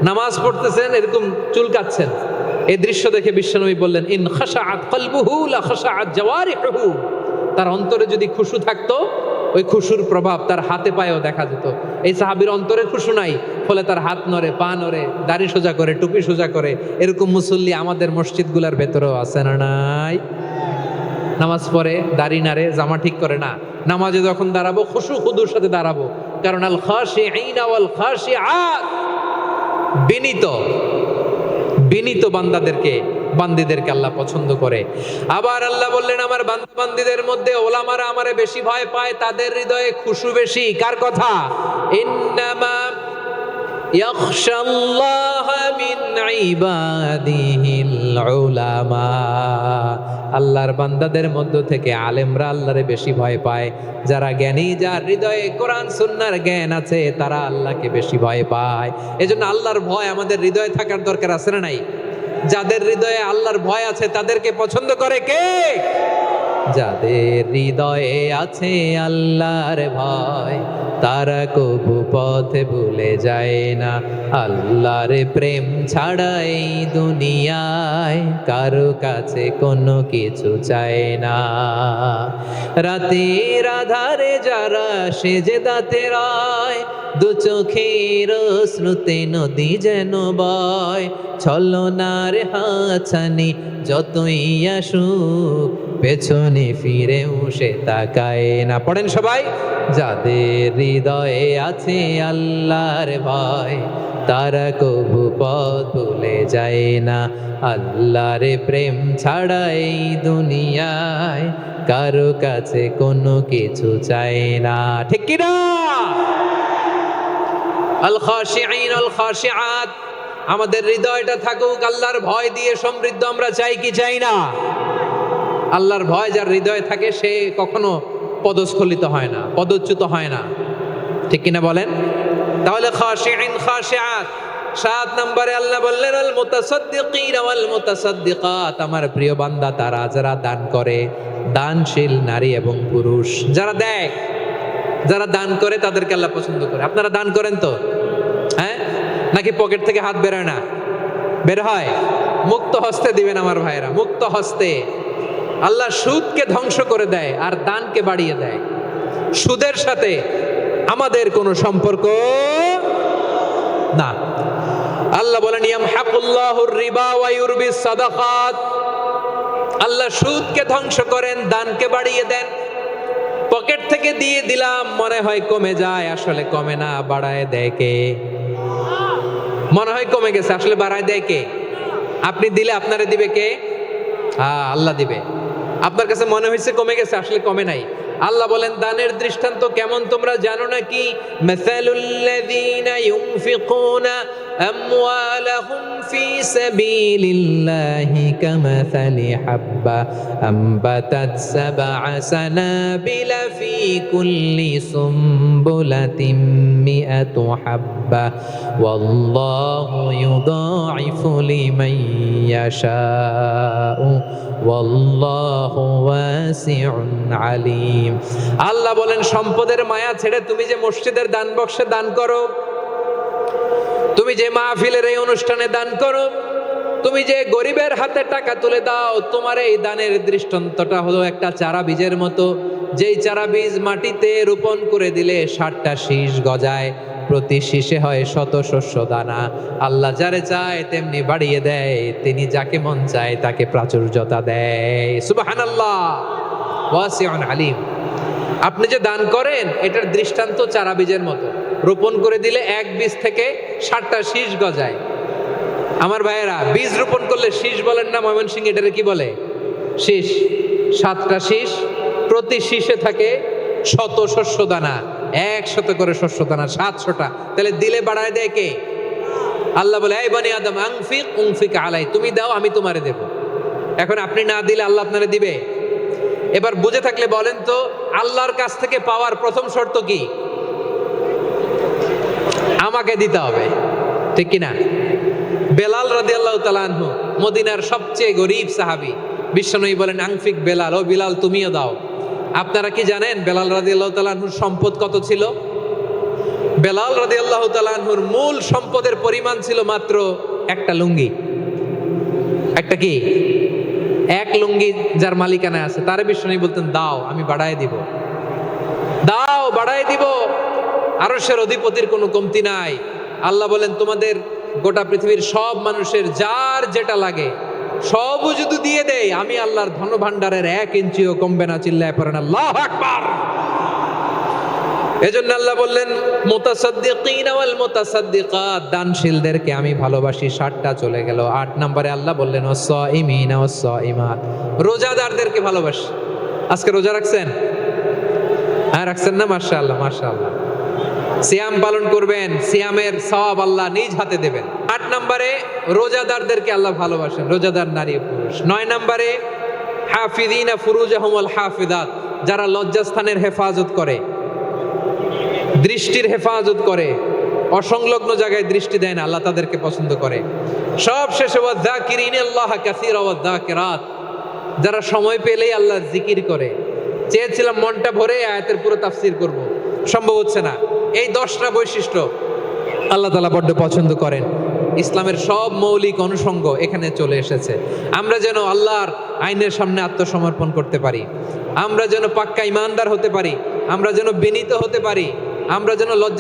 নামাজ পড়তেছেন এরকম চুলকাচ্ছেন। এই দৃশ্য দেখে বিশ্বনবী বললেন, ইন খাশাআত কলবুহু লা খাশাআত জাওয়ারিহুহু। তার অন্তরে যদি খুশু থাকতো ওই খুশুর প্রভাব তার হাতে পায়েও দেখা যেত। এই সাহাবীর অন্তরে খুশু নাই, ফলে তার হাত নড়ে, পা নড়ে, দাড়ি সোজা করে, টুপি সোজা করে। এরকম মুসল্লি আমাদের মসজিদগুলোর ভেতরেও আছে না নাই? নামাজ পড়ে, দাড়ি নাড়ে, জামা ঠিক করে না। নামাজে যখন দাঁড়াবো খুশু খুদুর সাথে দাঁড়াবো, কারণ আল খাশিঈনা ওয়াল খাশিআত, বিনীত, বিনীত বান্দীদেরকে আল্লাহ পছন্দ করে। আবার আল্লাহ বললেন, আমার বান্দা বান্দীদের মধ্যে ওলামারা আমারে বেশি ভয় পায়, তাদের হৃদয়ে খুশু বেশি। কার কথা? ইন্নামা ইয়াখশাল্লাহ মিন ইবাদিহিল উলামা। আল্লাহর বান্দাদের মধ্য থেকে আলেমরা আল্লাহরে বেশি ভয় পায়। যারা জ্ঞানী, যার হৃদয়ে কোরআন সুন্নাহর জ্ঞান আছে, তারা আল্লাহকে বেশি ভয় পায়। এজন্য আল্লাহর ভয় আমাদের হৃদয়ে থাকার দরকার আছে না নাই? যাদের হৃদয়ে আল্লাহর ভয় আছে তাদেরকে পছন্দ করে কে? যাদের হৃদয়ে আছে আল্লাহর ভয়, তারা কবু পথে ভুলে যায় না। আল্লাহর প্রেম ছাড়া এই দুনিয়ায় কারো কাছে কোনো কিছু চায় না। রাতের আধারে যারা সেজদাতে রয়, দু চোখের শ্রুতে নদী যেন বয়। ছলনার হাতছানি যতই আসুক, পেছনে ফিরেও সে তাকায় না। পড়েন সবাই। যাদের হৃদয়ে আছে আল্লাহর ভয়, তারা কবু পথ ভুলে যায় না। আল্লাহর প্রেম ছাড়া এই দুনিয়ায় কারো কাছে কোনো কিছু চায় না। ঠিক কি না? আল খাশিঈন আল খাশিআত, আমাদের হৃদয়টা থাকুক আল্লাহর ভয় দিয়ে সমৃদ্ধ। আমরা চাই কি চাই না? আল্লাহর ভয় যার হৃদয়ে থাকে সে কখনো পদস্খলিত হয় না, পদচ্যুত হয় না। ঠিক কিনা বলেন? তাহলে খাশিঈন খাশিআত। 7 নম্বরে আল্লাহ বললেন, আল মুতাসাদ্দিকিনা ওয়াল মুতাসাদ্দিকাত, আমার প্রিয় বান্দা তারা যারা দান করে, দানশীল নারী এবং পুরুষ যারা দেয়, যারা দান করে তাদেরকে আল্লাহ পছন্দ করে। আপনারা দান করেন তো? হ্যাঁ, নাকি পকেট থেকে হাত বেরোয় না? বের হয়। মুক্ত হস্তে দিবেন আমার ভাইরা, মুক্ত হস্তে। আল্লাহ সুদকে ধ্বংস করে দেয় আর দানকে বাড়িয়ে দেয়। সুদের সাথে আমাদের কোনো সম্পর্ক না। আল্লাহ বলেন ইয়ামহাকুল্লাহুর রিবা ওয়া ইউরবিস সাদাকাত, আল্লাহ সুদকে ধ্বংস করেন, দানকে বাড়িয়ে দেন। পকেট থেকে দিয়ে দিলাম মনে হয় কমে যায়, আসলে কমে না, বাড়ায় দেয় কে? মনে হয় কমে গেছে, আসলে বাড়ায় দেয় কে? আপনি দিলে আপনারে দিবে কে? আল্লাহ দিবে। আপনার কাছে মনে হয়েছে কমে গেছে, আসলে কমে নাই। আল্লাহ বলেন দানের দৃষ্টান্ত কেমন তোমরা জানো নাকি? মাসালুল্লাযীনা ইউনফিকুনা আমওয়ালাহুম ফি সাবিলিল্লাহি কামাসালি হাব্বা আম্বাতাত সাবআ সানাবিলা ফি কুল্লি সুমবুলাতিন মিআতু হাব্বা ওয়াল্লাহু ইউদাঈফু লিমান ইয়াশাউ ওয়াল্লাহু ওয়াসিউন আলিম। আল্লাহ বলেন সম্পদের মায়া ছেড়ে তুমি যে মসজিদের দান বক্সে দান করো, তুমি যে মাহফিলের এই অনুষ্ঠানে দান করো, তুমি যে গরিবের হাতে টাকা তুলে দাও, তোমার এই দানের দৃষ্টান্তটা হলো একটা চারা বীজের মতো। যেই চারা বীজ মাটিতে রোপণ করে দিলে 60টা শীষ গজায়, প্রতি শীষে হয় শত শস্য দানা। আল্লাহ যারে চায় তেমনি বাড়িয়ে দেয়, তিনি যাকে মন চায় তাকে প্রাচুর্যতা দেয়। সুবহানাল্লাহ, ওয়াসিউন আলিম। আপনি যে দান করেন এটার দৃষ্টান্ত চারা বীজের মতো, রোপণ করে দিলে এক বীজ থেকে 60টা শীষ গজায়। আমার ভাইয়েরা, বীজ রোপণ করলে শীষ বলেন না ময়মনসিংহে, এটারে কি বলে? শীষ। 7টা শীষ, প্রতি শীষে থাকে শত শস্য দানা, 100 করে শস্য দানা, 700টা। তাহলে দিলে বাড়ায় দেয় কে? আল্লাহ বলে এই বনি আদম আনফিক উনফিক আলাই, তুমি দাও আমি তোমারে দেব। এখন আপনি না দিলে আল্লাহ আপনারে দিবে? এবার বুঝে থাকলে বলেন তো, আল্লাহর কাছ থেকে পাওয়ার প্রথম শর্ত কি? আমাকে দিতে হবে, ঠিক কিনা? বেলাল রাদিয়াল্লাহু তাআলা আনহু মদিনার সবচেয়ে গরীব সাহাবী, বিশ্বনবী বলেন আনফিক বেলাল, ও বিলাল তুমিও দাও। আপনারা কি জানেন বেলাল রাদিয়াল্লাহু তাআলা আনহুর সম্পদ কত ছিল? বেলাল রাদিয়াল্লাহু তাআলা আনহুর মূল সম্পদের পরিমাণ ছিল মাত্র একটা লুঙ্গি। একটা কি? এক লুঙ্গি যার মালিকানা আছে, তারে বিশ্বনবী বলতেন দাও আমি বাড়ায় দিব, দাও বাড়ায় দিব। আরশের অধিপতির কোনো কমতি নাই। আল্লাহ বলেন তোমাদের গোটা পৃথিবীর সব মানুষের যার যেটা লাগে সবও যদি দিয়ে দেয়, আমি আল্লাহর ধন ভাণ্ডারের 1 ইঞ্চিও কমবে না। চিল্লায় পড়েন আল্লাহু আকবার। এজন্য আল্লাহ বললেন মুতাসাদ্দিকিনা ওয়াল মুতাসাদ্দিকাত, দানশীলদেরকে আমি ভালোবাসি। 7টা চলে গেল। 8 নম্বরে আল্লাহ বললেন ওয়াস-সাইমিনা ওয়াস-সাইমাত, রোজাদারদেরকে ভালোবাসি। আজকে রোজা রাখছেন? হ্যাঁ রাখছেন না? মাশাআল্লাহ মাশাআল্লাহ। সিয়াম পালন করবেন, সিয়ামের সওয়াব আল্লাহ নিজ হাতে দেবেন। 8 নম্বরে রোজাদারদেরকে আল্লাহ ভালোবাসেন, রোজাদার নারী ও পুরুষ। 9 নম্বরে হাফিযিনা ফুরুজাহুম ওয়াল হাফিযাত, যারা লজ্জাস্থানের হেফাজত করে, দৃষ্টির হেফাজত করে, অসংলগ্ন জায়গায় দৃষ্টি দেয় না, আল্লাহ তাদেরকে পছন্দ করে। সব শেষে ওয়াযাকিরিনাল্লাহ কাসীরা ওয়াযাকিরাত, যারা সময় পেলেই আল্লাহর জিকির করে। চেয়েছিলাম মনটা ভরে আয়াতের পুরো তাফসীর করব, সম্ভব হচ্ছে না। এই 10টা বৈশিষ্ট্য আল্লাহ তাআলা বড্ড পছন্দ করেন। ইসলামের সব মৌলিক অনুষঙ্গ এখানে চলে এসেছে। আমরা যেন আল্লাহর আইনের সামনে আত্মসমর্পণ করতে পারি, আমরা যেন পাক্কা ইমানদার হতে পারি, আমরা যেন বিনীত হতে পারি, আমরা যেন লজ্জা